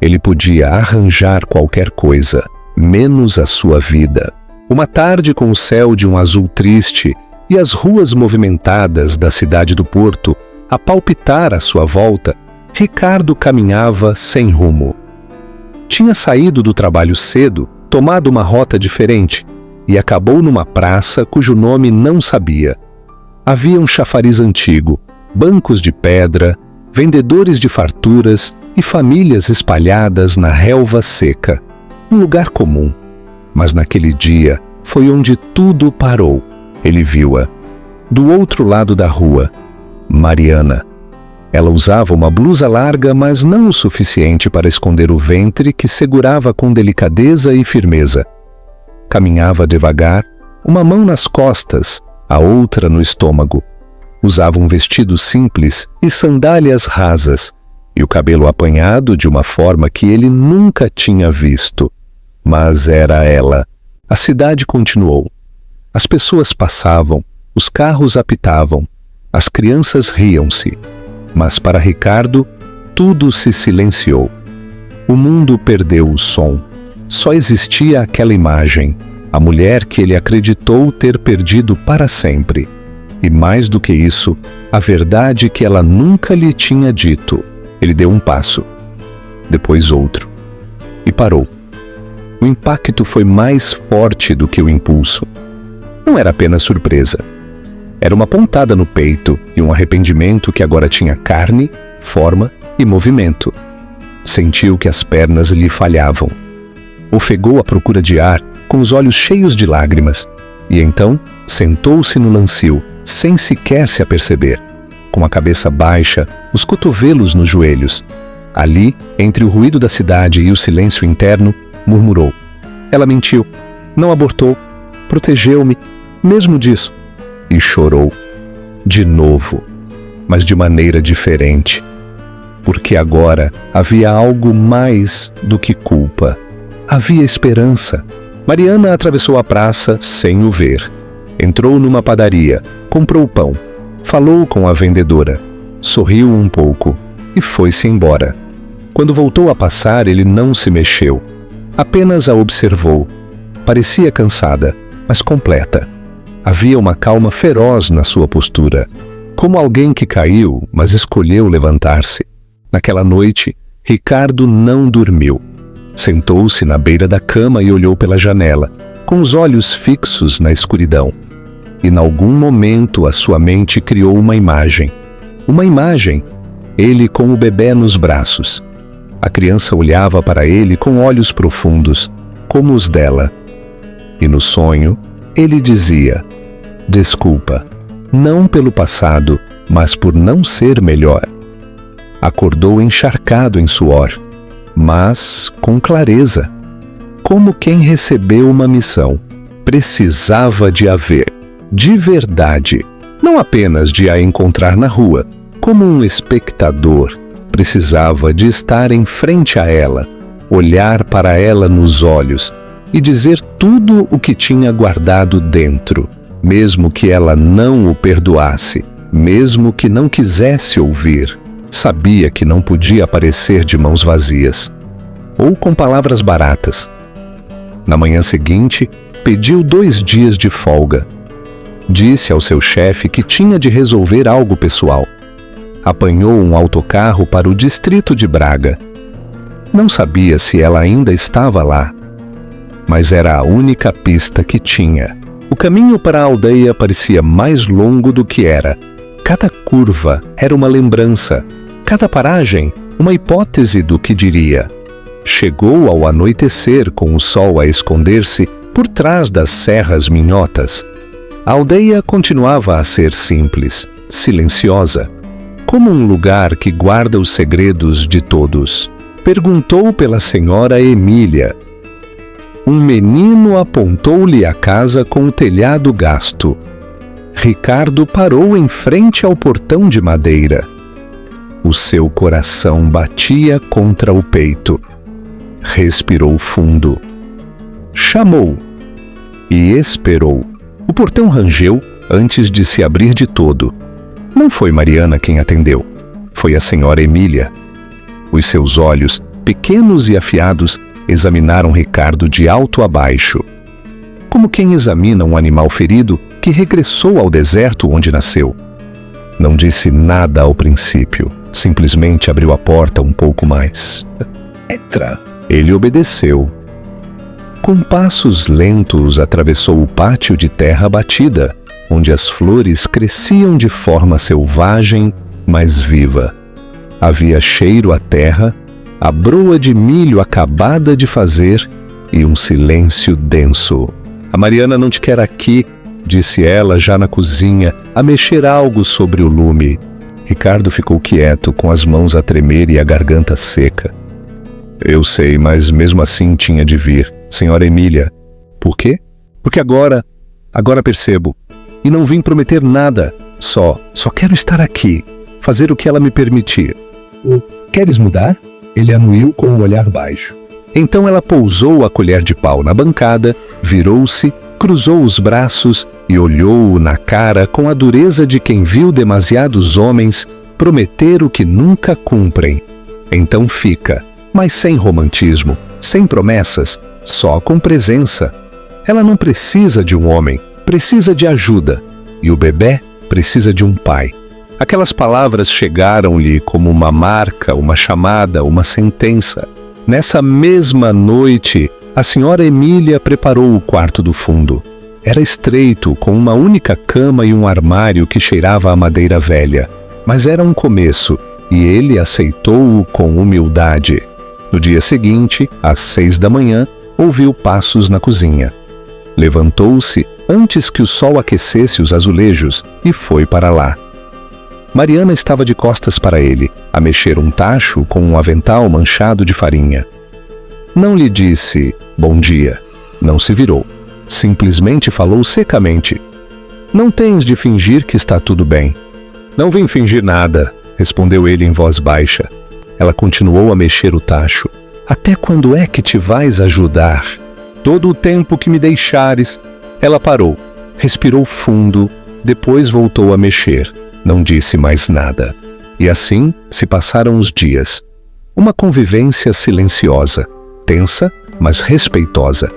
Ele podia arranjar qualquer coisa, menos a sua vida. Uma tarde com o céu de um azul triste e as ruas movimentadas da cidade do Porto a palpitar à sua volta, Ricardo caminhava sem rumo. Tinha saído do trabalho cedo, tomado uma rota diferente e acabou numa praça cujo nome não sabia. Havia um chafariz antigo, bancos de pedra, vendedores de farturas e famílias espalhadas na relva seca. Um lugar comum. Mas naquele dia foi onde tudo parou. Ele viu-a. Do outro lado da rua, Mariana. Ela usava uma blusa larga, mas não o suficiente para esconder o ventre que segurava com delicadeza e firmeza. Caminhava devagar, uma mão nas costas, a outra no estômago. Usava um vestido simples e sandálias rasas, e o cabelo apanhado de uma forma que ele nunca tinha visto. Mas era ela. A cidade continuou. As pessoas passavam, os carros apitavam, as crianças riam-se. Mas para Ricardo, tudo se silenciou. O mundo perdeu o som. Só existia aquela imagem, a mulher que ele acreditou ter perdido para sempre. E mais do que isso, a verdade que ela nunca lhe tinha dito. Ele deu um passo, depois outro, e parou. O impacto foi mais forte do que o impulso. Não era apenas surpresa. Era uma pontada no peito e um arrependimento que agora tinha carne, forma e movimento. Sentiu que as pernas lhe falhavam. Ofegou à procura de ar, com os olhos cheios de lágrimas, e então sentou-se no lancio, sem sequer se aperceber, com a cabeça baixa, os cotovelos nos joelhos. Ali, entre o ruído da cidade e o silêncio interno, murmurou: ela mentiu, não abortou, protegeu-me, mesmo disso. E chorou, de novo, mas de maneira diferente. Porque agora havia algo mais do que culpa. Havia esperança. Mariana atravessou a praça sem o ver. Entrou numa padaria, comprou pão, falou com a vendedora, sorriu um pouco e foi-se embora. Quando voltou a passar, ele não se mexeu. Apenas a observou. Parecia cansada, mas completa. Havia uma calma feroz na sua postura, como alguém que caiu, mas escolheu levantar-se. Naquela noite, Ricardo não dormiu. Sentou-se na beira da cama e olhou pela janela, com os olhos fixos na escuridão. E, em algum momento, a sua mente criou uma imagem. Uma imagem, ele com o bebê nos braços. A criança olhava para ele com olhos profundos, como os dela. E no sonho, ele dizia: desculpa, não pelo passado, mas por não ser melhor. Acordou encharcado em suor, mas com clareza, como quem recebeu uma missão. Precisava de haver de verdade, não apenas de a encontrar na rua, como um espectador. Precisava de estar em frente a ela, olhar para ela nos olhos e dizer tudo o que tinha guardado dentro, mesmo que ela não o perdoasse, mesmo que não quisesse ouvir. Sabia que não podia aparecer de mãos vazias, ou com palavras baratas. Na manhã seguinte, pediu 2 dias de folga. Disse ao seu chefe que tinha de resolver algo pessoal. Apanhou um autocarro para o distrito de Braga. Não sabia se ela ainda estava lá, mas era a única pista que tinha. O caminho para a aldeia parecia mais longo do que era. Cada curva era uma lembrança, cada paragem uma hipótese do que diria. Chegou ao anoitecer com o sol a esconder-se por trás das serras minhotas. A aldeia continuava a ser simples, silenciosa, como um lugar que guarda os segredos de todos. Perguntou pela senhora Emília. Um menino apontou-lhe a casa com o telhado gasto. Ricardo parou em frente ao portão de madeira. O seu coração batia contra o peito. Respirou fundo. Chamou e esperou. O portão rangeu antes de se abrir de todo. Não foi Mariana quem atendeu. Foi a senhora Emília. Os seus olhos, pequenos e afiados, examinaram Ricardo de alto a baixo, como quem examina um animal ferido que regressou ao deserto onde nasceu. Não disse nada ao princípio, simplesmente abriu a porta um pouco mais. Entra! Ele obedeceu. Com passos lentos atravessou o pátio de terra batida, onde as flores cresciam de forma selvagem, mas viva. Havia cheiro a terra, a broa de milho acabada de fazer e um silêncio denso. A Mariana não te quer aqui, disse ela já na cozinha, a mexer algo sobre o lume. Ricardo ficou quieto, com as mãos a tremer e a garganta seca. Eu sei, mas mesmo assim tinha de vir. Senhora Emília. Por quê? Porque agora percebo. E não vim prometer nada. Só quero estar aqui, fazer o que ela me permitir. Queres mudar? Ele anuiu com um olhar baixo. Então ela pousou a colher de pau na bancada, virou-se, cruzou os braços e olhou-o na cara com a dureza de quem viu demasiados homens prometer o que nunca cumprem. Então fica, mas sem romantismo, sem promessas, só com presença. Ela não precisa de um homem, precisa de ajuda. E o bebê precisa de um pai. Aquelas palavras chegaram-lhe como uma marca, uma chamada, uma sentença. Nessa mesma noite, a senhora Emília preparou o quarto do fundo. Era estreito, com uma única cama e um armário que cheirava a madeira velha. Mas era um começo, e ele aceitou-o com humildade. No dia seguinte, às 6 da manhã, ouviu passos na cozinha. Levantou-se antes que o sol aquecesse os azulejos e foi para lá. Mariana estava de costas para ele, a mexer um tacho com um avental manchado de farinha. Não lhe disse bom dia, não se virou. Simplesmente falou secamente. Não tens de fingir que está tudo bem. Não vim fingir nada, respondeu ele em voz baixa. Ela continuou a mexer o tacho. Até quando é que te vais ajudar? Todo o tempo que me deixares. Ela parou, respirou fundo, depois voltou a mexer. Não disse mais nada. E assim se passaram os dias. Uma convivência silenciosa, tensa, mas respeitosa.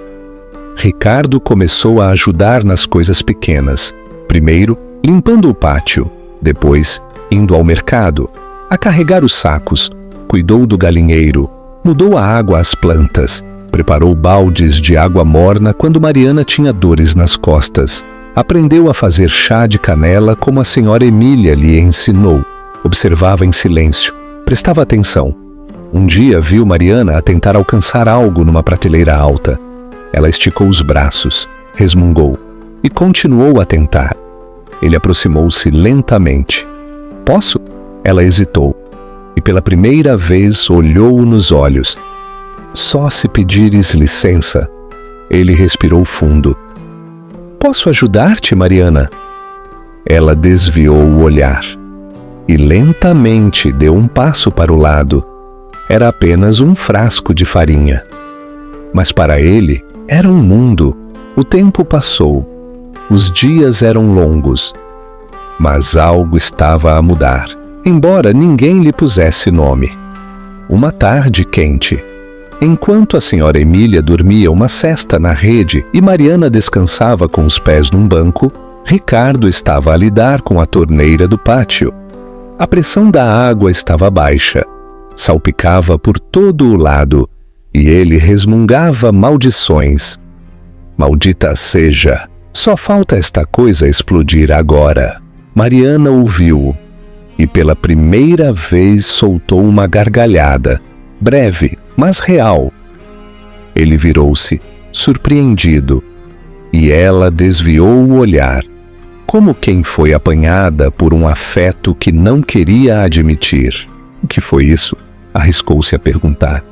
Ricardo começou a ajudar nas coisas pequenas. Primeiro, limpando o pátio. Depois, indo ao mercado, a carregar os sacos. Cuidou do galinheiro. Mudou a água às plantas. Preparou baldes de água morna quando Mariana tinha dores nas costas. Aprendeu a fazer chá de canela como a senhora Emília lhe ensinou. Observava em silêncio. Prestava atenção. Um dia viu Mariana a tentar alcançar algo numa prateleira alta. Ela esticou os braços, resmungou e continuou a tentar. Ele aproximou-se lentamente. Posso? Ela hesitou e pela primeira vez olhou-o nos olhos. Só se pedires licença. Ele respirou fundo. posso ajudar-te, Mariana? Ela desviou o olhar e lentamente deu um passo para o lado. Era apenas um frasco de farinha. Mas para ele era um mundo. O tempo passou. Os dias eram longos. Mas algo estava a mudar, embora ninguém lhe pusesse nome. Uma tarde quente, enquanto a senhora Emília dormia uma sesta na rede e Mariana descansava com os pés num banco, Ricardo estava a lidar com a torneira do pátio. A pressão da água estava baixa, salpicava por todo o lado, e ele resmungava maldições. Maldita seja, só falta esta coisa explodir agora. Mariana ouviu-o, e pela primeira vez soltou uma gargalhada, breve, mas real. Ele virou-se, surpreendido, e ela desviou o olhar, como quem foi apanhada por um afeto que não queria admitir. O que foi isso? Arriscou-se a perguntar.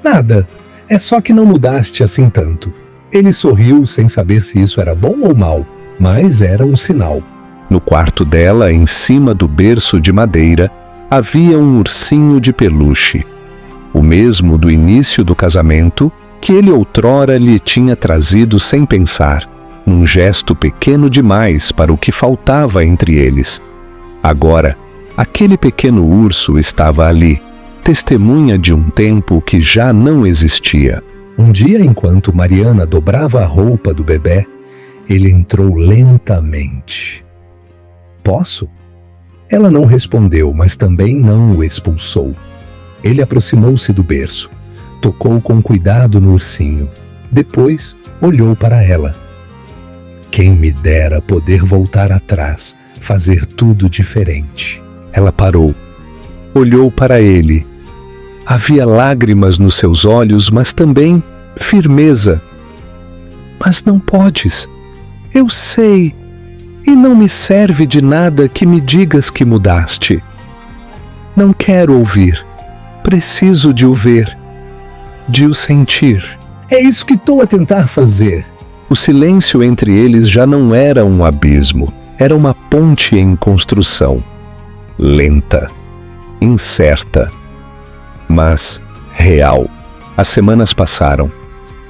Nada, é só que não mudaste assim tanto. Ele sorriu sem saber se isso era bom ou mal, mas era um sinal. No quarto dela, em cima do berço de madeira, havia um ursinho de peluche, o mesmo do início do casamento que ele outrora lhe tinha trazido sem pensar, num gesto pequeno demais para o que faltava entre eles. Agora, aquele pequeno urso estava ali, testemunha de um tempo que já não existia. Um dia, enquanto Mariana dobrava a roupa do bebê, ele entrou lentamente. Posso? Ela não respondeu, mas também não o expulsou. Ele aproximou-se do berço, tocou com cuidado no ursinho. Depois, olhou para ela. Quem me dera poder voltar atrás, fazer tudo diferente. Ela parou, olhou para ele. Havia lágrimas nos seus olhos, mas também firmeza. Mas não podes. Eu sei. E não me serve de nada que me digas que mudaste. Não quero ouvir. Preciso de o ver, de o sentir. É isso que estou a tentar fazer. O silêncio entre eles já não era um abismo, era uma ponte em construção. Lenta, incerta, mas real. As semanas passaram.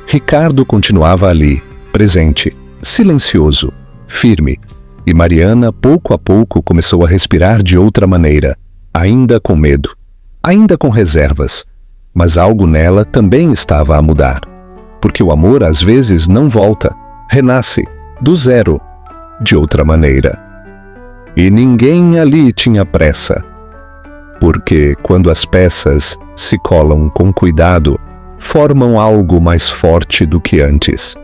Ricardo continuava ali, presente, silencioso, firme. E Mariana, pouco a pouco, começou a respirar de outra maneira, ainda com medo, ainda com reservas, mas algo nela também estava a mudar, porque o amor às vezes não volta, renasce, do zero, de outra maneira. E ninguém ali tinha pressa, porque quando as peças se colam com cuidado, formam algo mais forte do que antes.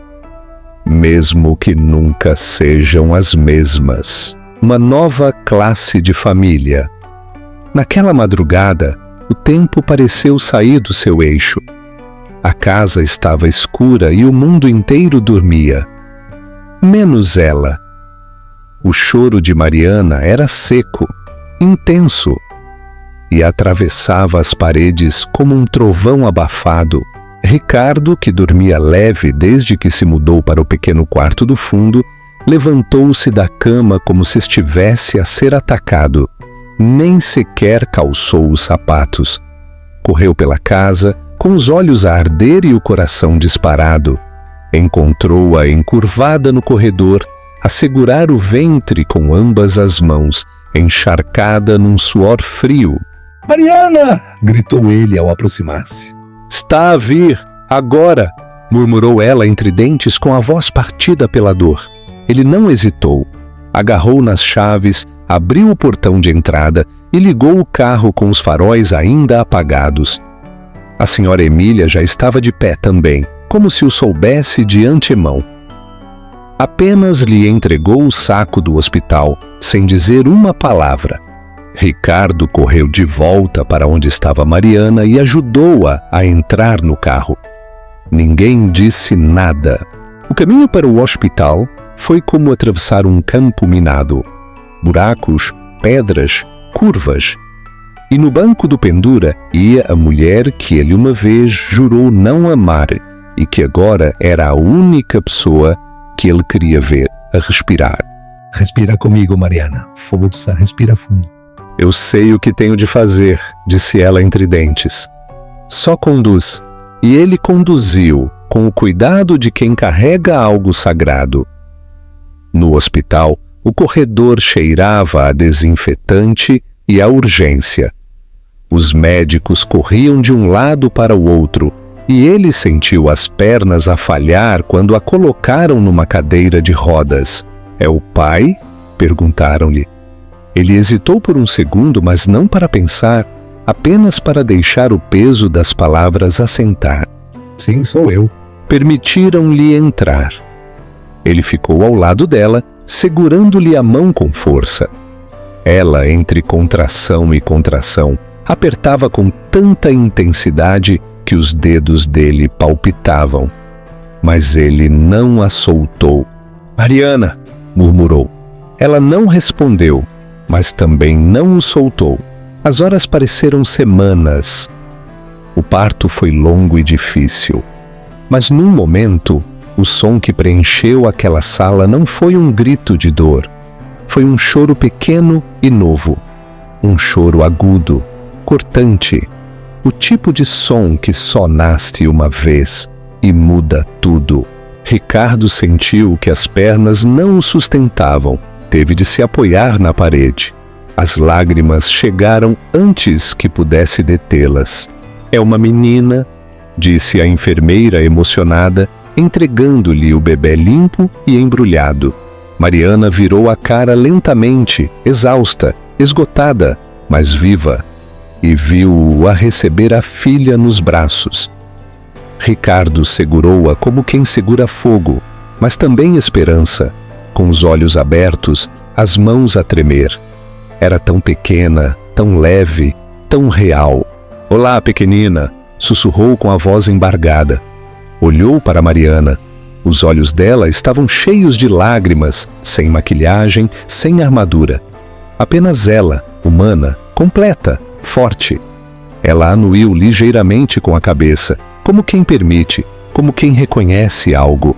Mesmo que nunca sejam as mesmas. Uma nova classe de família. Naquela madrugada, o tempo pareceu sair do seu eixo. A casa estava escura e o mundo inteiro dormia. Menos ela. O choro de Mariana era seco, intenso, e atravessava as paredes como um trovão abafado. Ricardo, que dormia leve desde que se mudou para o pequeno quarto do fundo, levantou-se da cama como se estivesse a ser atacado. Nem sequer calçou os sapatos. Correu pela casa, com os olhos a arder e o coração disparado. Encontrou-a encurvada no corredor, a segurar o ventre com ambas as mãos, encharcada num suor frio. Mariana! Gritou ele ao aproximar-se. Está a vir, agora! Murmurou ela entre dentes com a voz partida pela dor. Ele não hesitou. Agarrou nas chaves, abriu o portão de entrada e ligou o carro com os faróis ainda apagados. A senhora Emília já estava de pé também, como se o soubesse de antemão. Apenas lhe entregou o saco do hospital, sem dizer uma palavra. Ricardo correu de volta para onde estava Mariana e ajudou-a a entrar no carro. Ninguém disse nada. O caminho para o hospital foi como atravessar um campo minado. Buracos, pedras, curvas. E no banco do pendura ia a mulher que ele uma vez jurou não amar e que agora era a única pessoa que ele queria ver. a respirar. Respira comigo, Mariana. Força, respira fundo. Eu sei o que tenho de fazer, disse ela entre dentes. Só conduz. E ele conduziu, com o cuidado de quem carrega algo sagrado. No hospital, o corredor cheirava a desinfetante e a urgência. Os médicos corriam de um lado para o outro, e ele sentiu as pernas a falhar quando a colocaram numa cadeira de rodas. É o pai? Perguntaram-lhe. Ele hesitou por um segundo, mas não para pensar, apenas para deixar o peso das palavras assentar. Sim, sou eu. Permitiram-lhe entrar. Ele ficou ao lado dela, segurando-lhe a mão com força. Ela, entre contração e contração, apertava com tanta intensidade que os dedos dele palpitavam. Mas ele não a soltou. Mariana, murmurou. Ela não respondeu, mas também não o soltou. As horas pareceram semanas. O parto foi longo e difícil. Mas num momento, o som que preencheu aquela sala não foi um grito de dor. Foi um choro pequeno e novo. Um choro agudo, cortante. O tipo de som que só nasce uma vez e muda tudo. Ricardo sentiu que as pernas não o sustentavam. Teve de se apoiar na parede. As lágrimas chegaram antes que pudesse detê-las. É uma menina, disse a enfermeira emocionada, entregando-lhe o bebê limpo e embrulhado. Mariana virou a cara lentamente, exausta, esgotada, mas viva, e viu-o a receber a filha nos braços. Ricardo segurou-a como quem segura fogo, mas também esperança, com os olhos abertos, as mãos a tremer. Era tão pequena, tão leve, tão real. Olá, pequenina, sussurrou com a voz embargada. Olhou para Mariana. Os olhos dela estavam cheios de lágrimas, sem maquilhagem, sem armadura. Apenas ela, humana, completa, forte. Ela anuiu ligeiramente com a cabeça, como quem permite, como quem reconhece algo.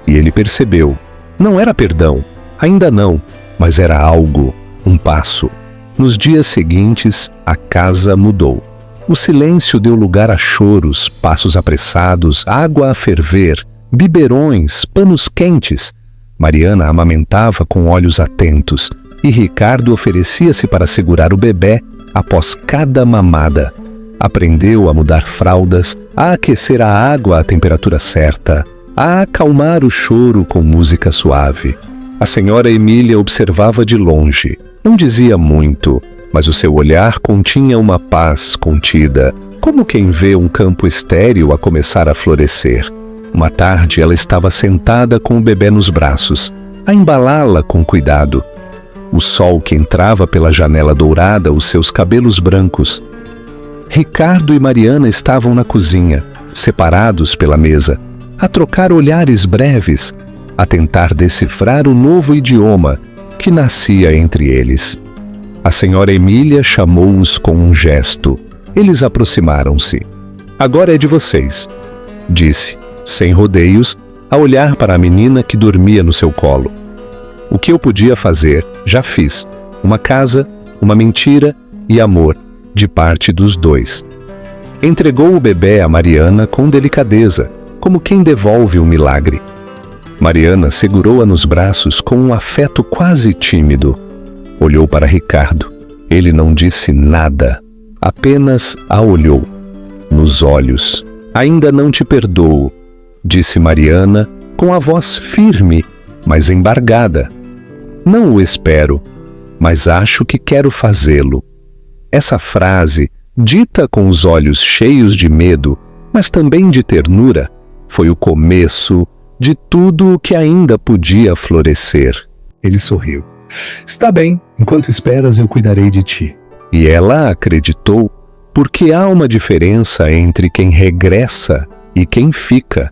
E ele percebeu. Não era perdão, ainda não, mas era algo, um passo. Nos dias seguintes, a casa mudou. O silêncio deu lugar a choros, passos apressados, água a ferver, biberões, panos quentes. Mariana amamentava com olhos atentos e Ricardo oferecia-se para segurar o bebê após cada mamada. Aprendeu a mudar fraldas, a aquecer a água à temperatura certa, a acalmar o choro com música suave. A senhora Emília observava de longe. Não dizia muito, mas o seu olhar continha uma paz contida, como quem vê um campo estéril a começar a florescer. Uma tarde ela estava sentada com o bebê nos braços, a embalá-la com cuidado. O sol que entrava pela janela dourada os seus cabelos brancos. Ricardo e Mariana estavam na cozinha, separados pela mesa, a trocar olhares breves, a tentar decifrar o novo idioma que nascia entre eles. A senhora Emília chamou-os com um gesto. Eles aproximaram-se. Agora é de vocês, disse, sem rodeios, a olhar para a menina que dormia no seu colo. O que eu podia fazer, já fiz. Uma casa, uma mentira e amor, de parte dos dois. Entregou o bebê a Mariana com delicadeza, como quem devolve um milagre. Mariana segurou-a nos braços com um afeto quase tímido. Olhou para Ricardo. Ele não disse nada, apenas a olhou. Nos olhos. Ainda não te perdoo, disse Mariana, com a voz firme, mas embargada. Não o espero, mas acho que quero fazê-lo. Essa frase, dita com os olhos cheios de medo, mas também de ternura, foi o começo de tudo o que ainda podia florescer. Ele sorriu. Está bem, enquanto esperas eu cuidarei de ti. E ela acreditou, porque há uma diferença entre quem regressa e quem fica.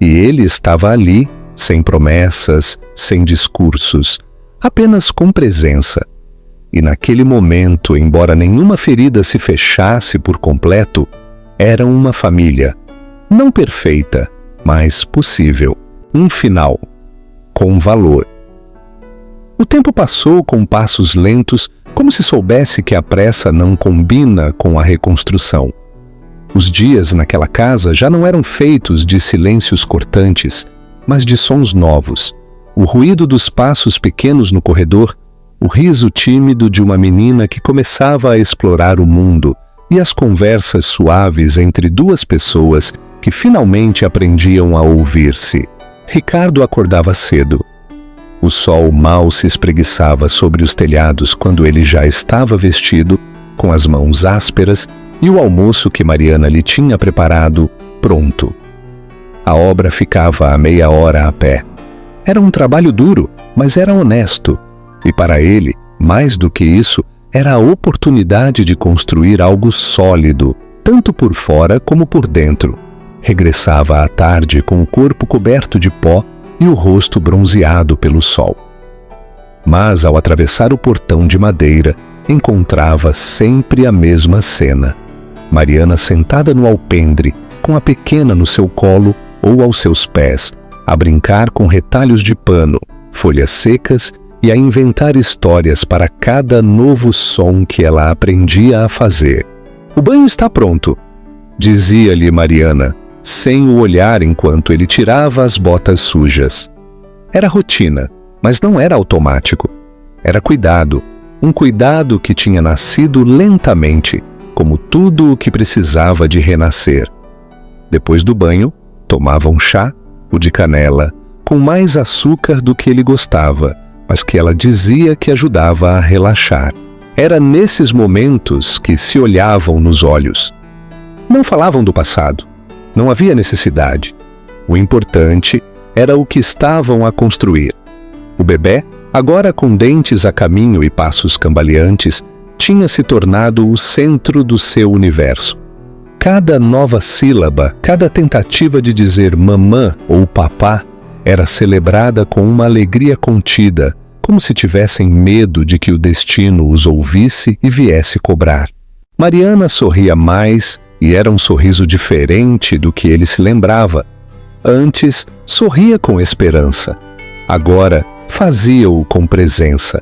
E ele estava ali, sem promessas, sem discursos, apenas com presença. E naquele momento, embora nenhuma ferida se fechasse por completo, eram uma família, não perfeita, mas possível. Um final, com valor. O tempo passou com passos lentos, como se soubesse que a pressa não combina com a reconstrução. Os dias naquela casa já não eram feitos de silêncios cortantes, mas de sons novos. O ruído dos passos pequenos no corredor, o riso tímido de uma menina que começava a explorar o mundo e as conversas suaves entre duas pessoas que finalmente aprendiam a ouvir-se. Ricardo acordava cedo. O sol mal se espreguiçava sobre os telhados quando ele já estava vestido, com as mãos ásperas, e o almoço que Mariana lhe tinha preparado, pronto. A obra ficava a meia hora a pé. Era um trabalho duro, mas era honesto. E para ele, mais do que isso, era a oportunidade de construir algo sólido, tanto por fora como por dentro. Regressava à tarde com o corpo coberto de pó e o rosto bronzeado pelo sol. Mas, ao atravessar o portão de madeira, encontrava sempre a mesma cena. Mariana sentada no alpendre, com a pequena no seu colo ou aos seus pés, a brincar com retalhos de pano, folhas secas e a inventar histórias para cada novo som que ela aprendia a fazer. "O banho está pronto", dizia-lhe Mariana, sem o olhar enquanto ele tirava as botas sujas. Era rotina, mas não era automático. Era cuidado, um cuidado que tinha nascido lentamente, como tudo o que precisava de renascer. Depois do banho, tomava um chá, o de canela, com mais açúcar do que ele gostava, mas que ela dizia que ajudava a relaxar. Era nesses momentos que se olhavam nos olhos. Não falavam do passado. Não havia necessidade. O importante era o que estavam a construir. O bebé, agora com dentes a caminho e passos cambaleantes, tinha se tornado o centro do seu universo. Cada nova sílaba, cada tentativa de dizer mamã ou papá era celebrada com uma alegria contida, como se tivessem medo de que o destino os ouvisse e viesse cobrar. Mariana sorria mais e era um sorriso diferente do que ele se lembrava. Antes, sorria com esperança. Agora, fazia-o com presença.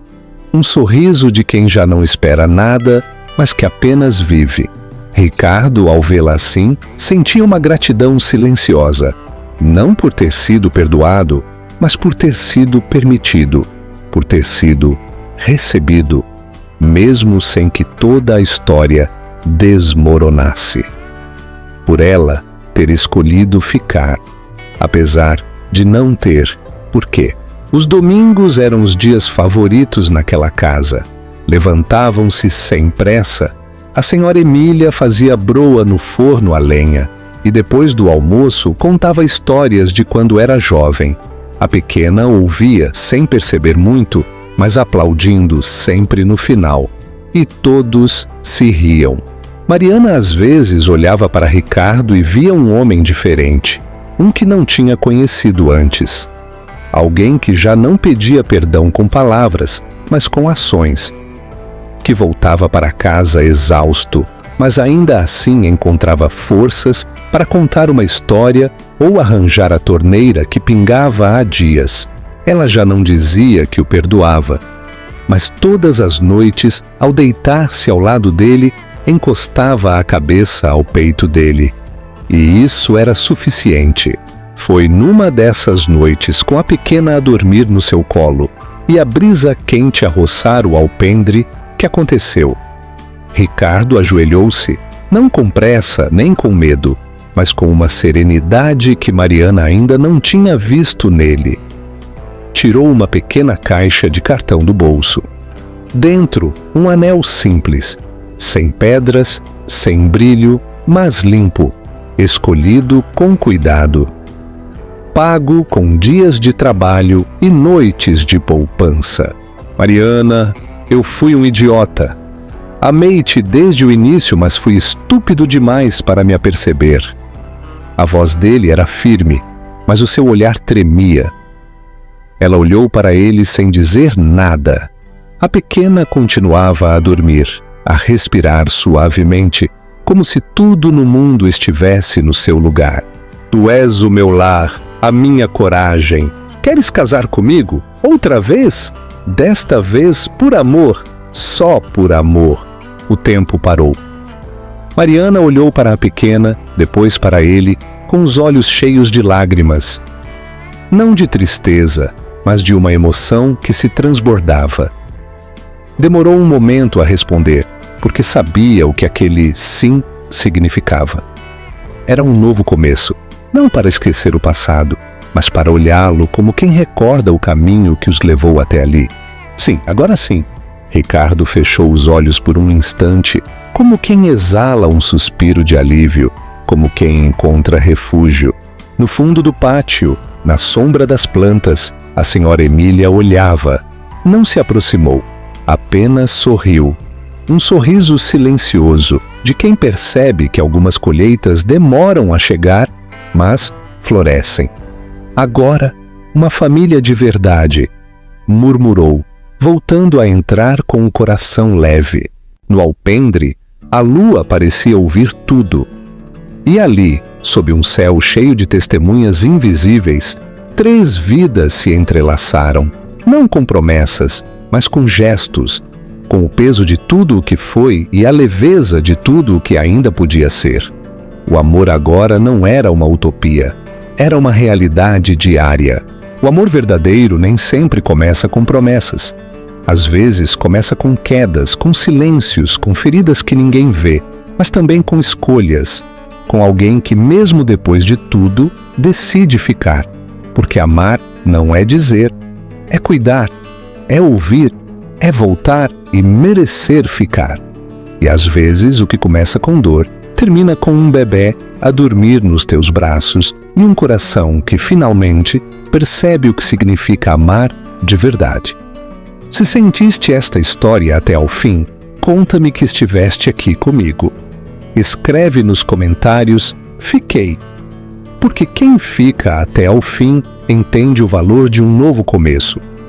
Um sorriso de quem já não espera nada, mas que apenas vive. Ricardo, ao vê-la assim, sentia uma gratidão silenciosa. Não por ter sido perdoado, mas por ter sido permitido, por ter sido recebido, mesmo sem que toda a história desmoronasse. Por ela ter escolhido ficar, apesar de não ter porquê. Os domingos eram os dias favoritos naquela casa. Levantavam-se sem pressa. A senhora Emília fazia broa no forno a lenha e depois do almoço contava histórias de quando era jovem. A pequena ouvia sem perceber muito, mas aplaudindo sempre no final. E todos se riam. Mariana às vezes olhava para Ricardo e via um homem diferente, um que não tinha conhecido antes. Alguém que já não pedia perdão com palavras, mas com ações. Que voltava para casa exausto, mas ainda assim encontrava forças para contar uma história ou arranjar a torneira que pingava há dias. Ela já não dizia que o perdoava, mas todas as noites, ao deitar-se ao lado dele, encostava a cabeça ao peito dele. E isso era suficiente. Foi numa dessas noites, com a pequena a dormir no seu colo e a brisa quente a roçar o alpendre, que aconteceu. Ricardo ajoelhou-se, não com pressa nem com medo, mas com uma serenidade que Mariana ainda não tinha visto nele. Tirou uma pequena caixa de cartão do bolso. Dentro, um anel simples, sem pedras, sem brilho, mas limpo, escolhido com cuidado. Pago com dias de trabalho e noites de poupança. Mariana, eu fui um idiota. Amei-te desde o início, mas fui estúpido demais para me aperceber. A voz dele era firme, mas o seu olhar tremia. Ela olhou para ele sem dizer nada. A pequena continuava a dormir, a respirar suavemente, como se tudo no mundo estivesse no seu lugar. Tu és o meu lar, a minha coragem. Queres casar comigo? Outra vez? Desta vez, por amor, só por amor, o tempo parou. Mariana olhou para a pequena, depois para ele, com os olhos cheios de lágrimas. Não de tristeza, mas de uma emoção que se transbordava. Demorou um momento a responder, porque sabia o que aquele sim significava. Era um novo começo, não para esquecer o passado, mas para olhá-lo como quem recorda o caminho que os levou até ali. Sim, agora sim. Ricardo fechou os olhos por um instante, como quem exala um suspiro de alívio, como quem encontra refúgio. No fundo do pátio, na sombra das plantas, a senhora Emília olhava. Não se aproximou, apenas sorriu. Um sorriso silencioso, de quem percebe que algumas colheitas demoram a chegar, mas florescem. Agora, uma família de verdade, murmurou, voltando a entrar com o coração leve. No alpendre, a lua parecia ouvir tudo. E ali, sob um céu cheio de testemunhas invisíveis, 3 vidas se entrelaçaram, não com promessas, mas com gestos, com o peso de tudo o que foi e a leveza de tudo o que ainda podia ser. O amor agora não era uma utopia, era uma realidade diária. O amor verdadeiro nem sempre começa com promessas. Às vezes começa com quedas, com silêncios, com feridas que ninguém vê, mas também com escolhas, com alguém que mesmo depois de tudo decide ficar. Porque amar não é dizer, é cuidar, é ouvir, é voltar e merecer ficar. E às vezes o que começa com dor termina com um bebê a dormir nos teus braços e um coração que finalmente percebe o que significa amar de verdade. Se sentiste esta história até ao fim, conta-me que estiveste aqui comigo. Escreve nos comentários "Fiquei", porque quem fica até ao fim entende o valor de um novo começo.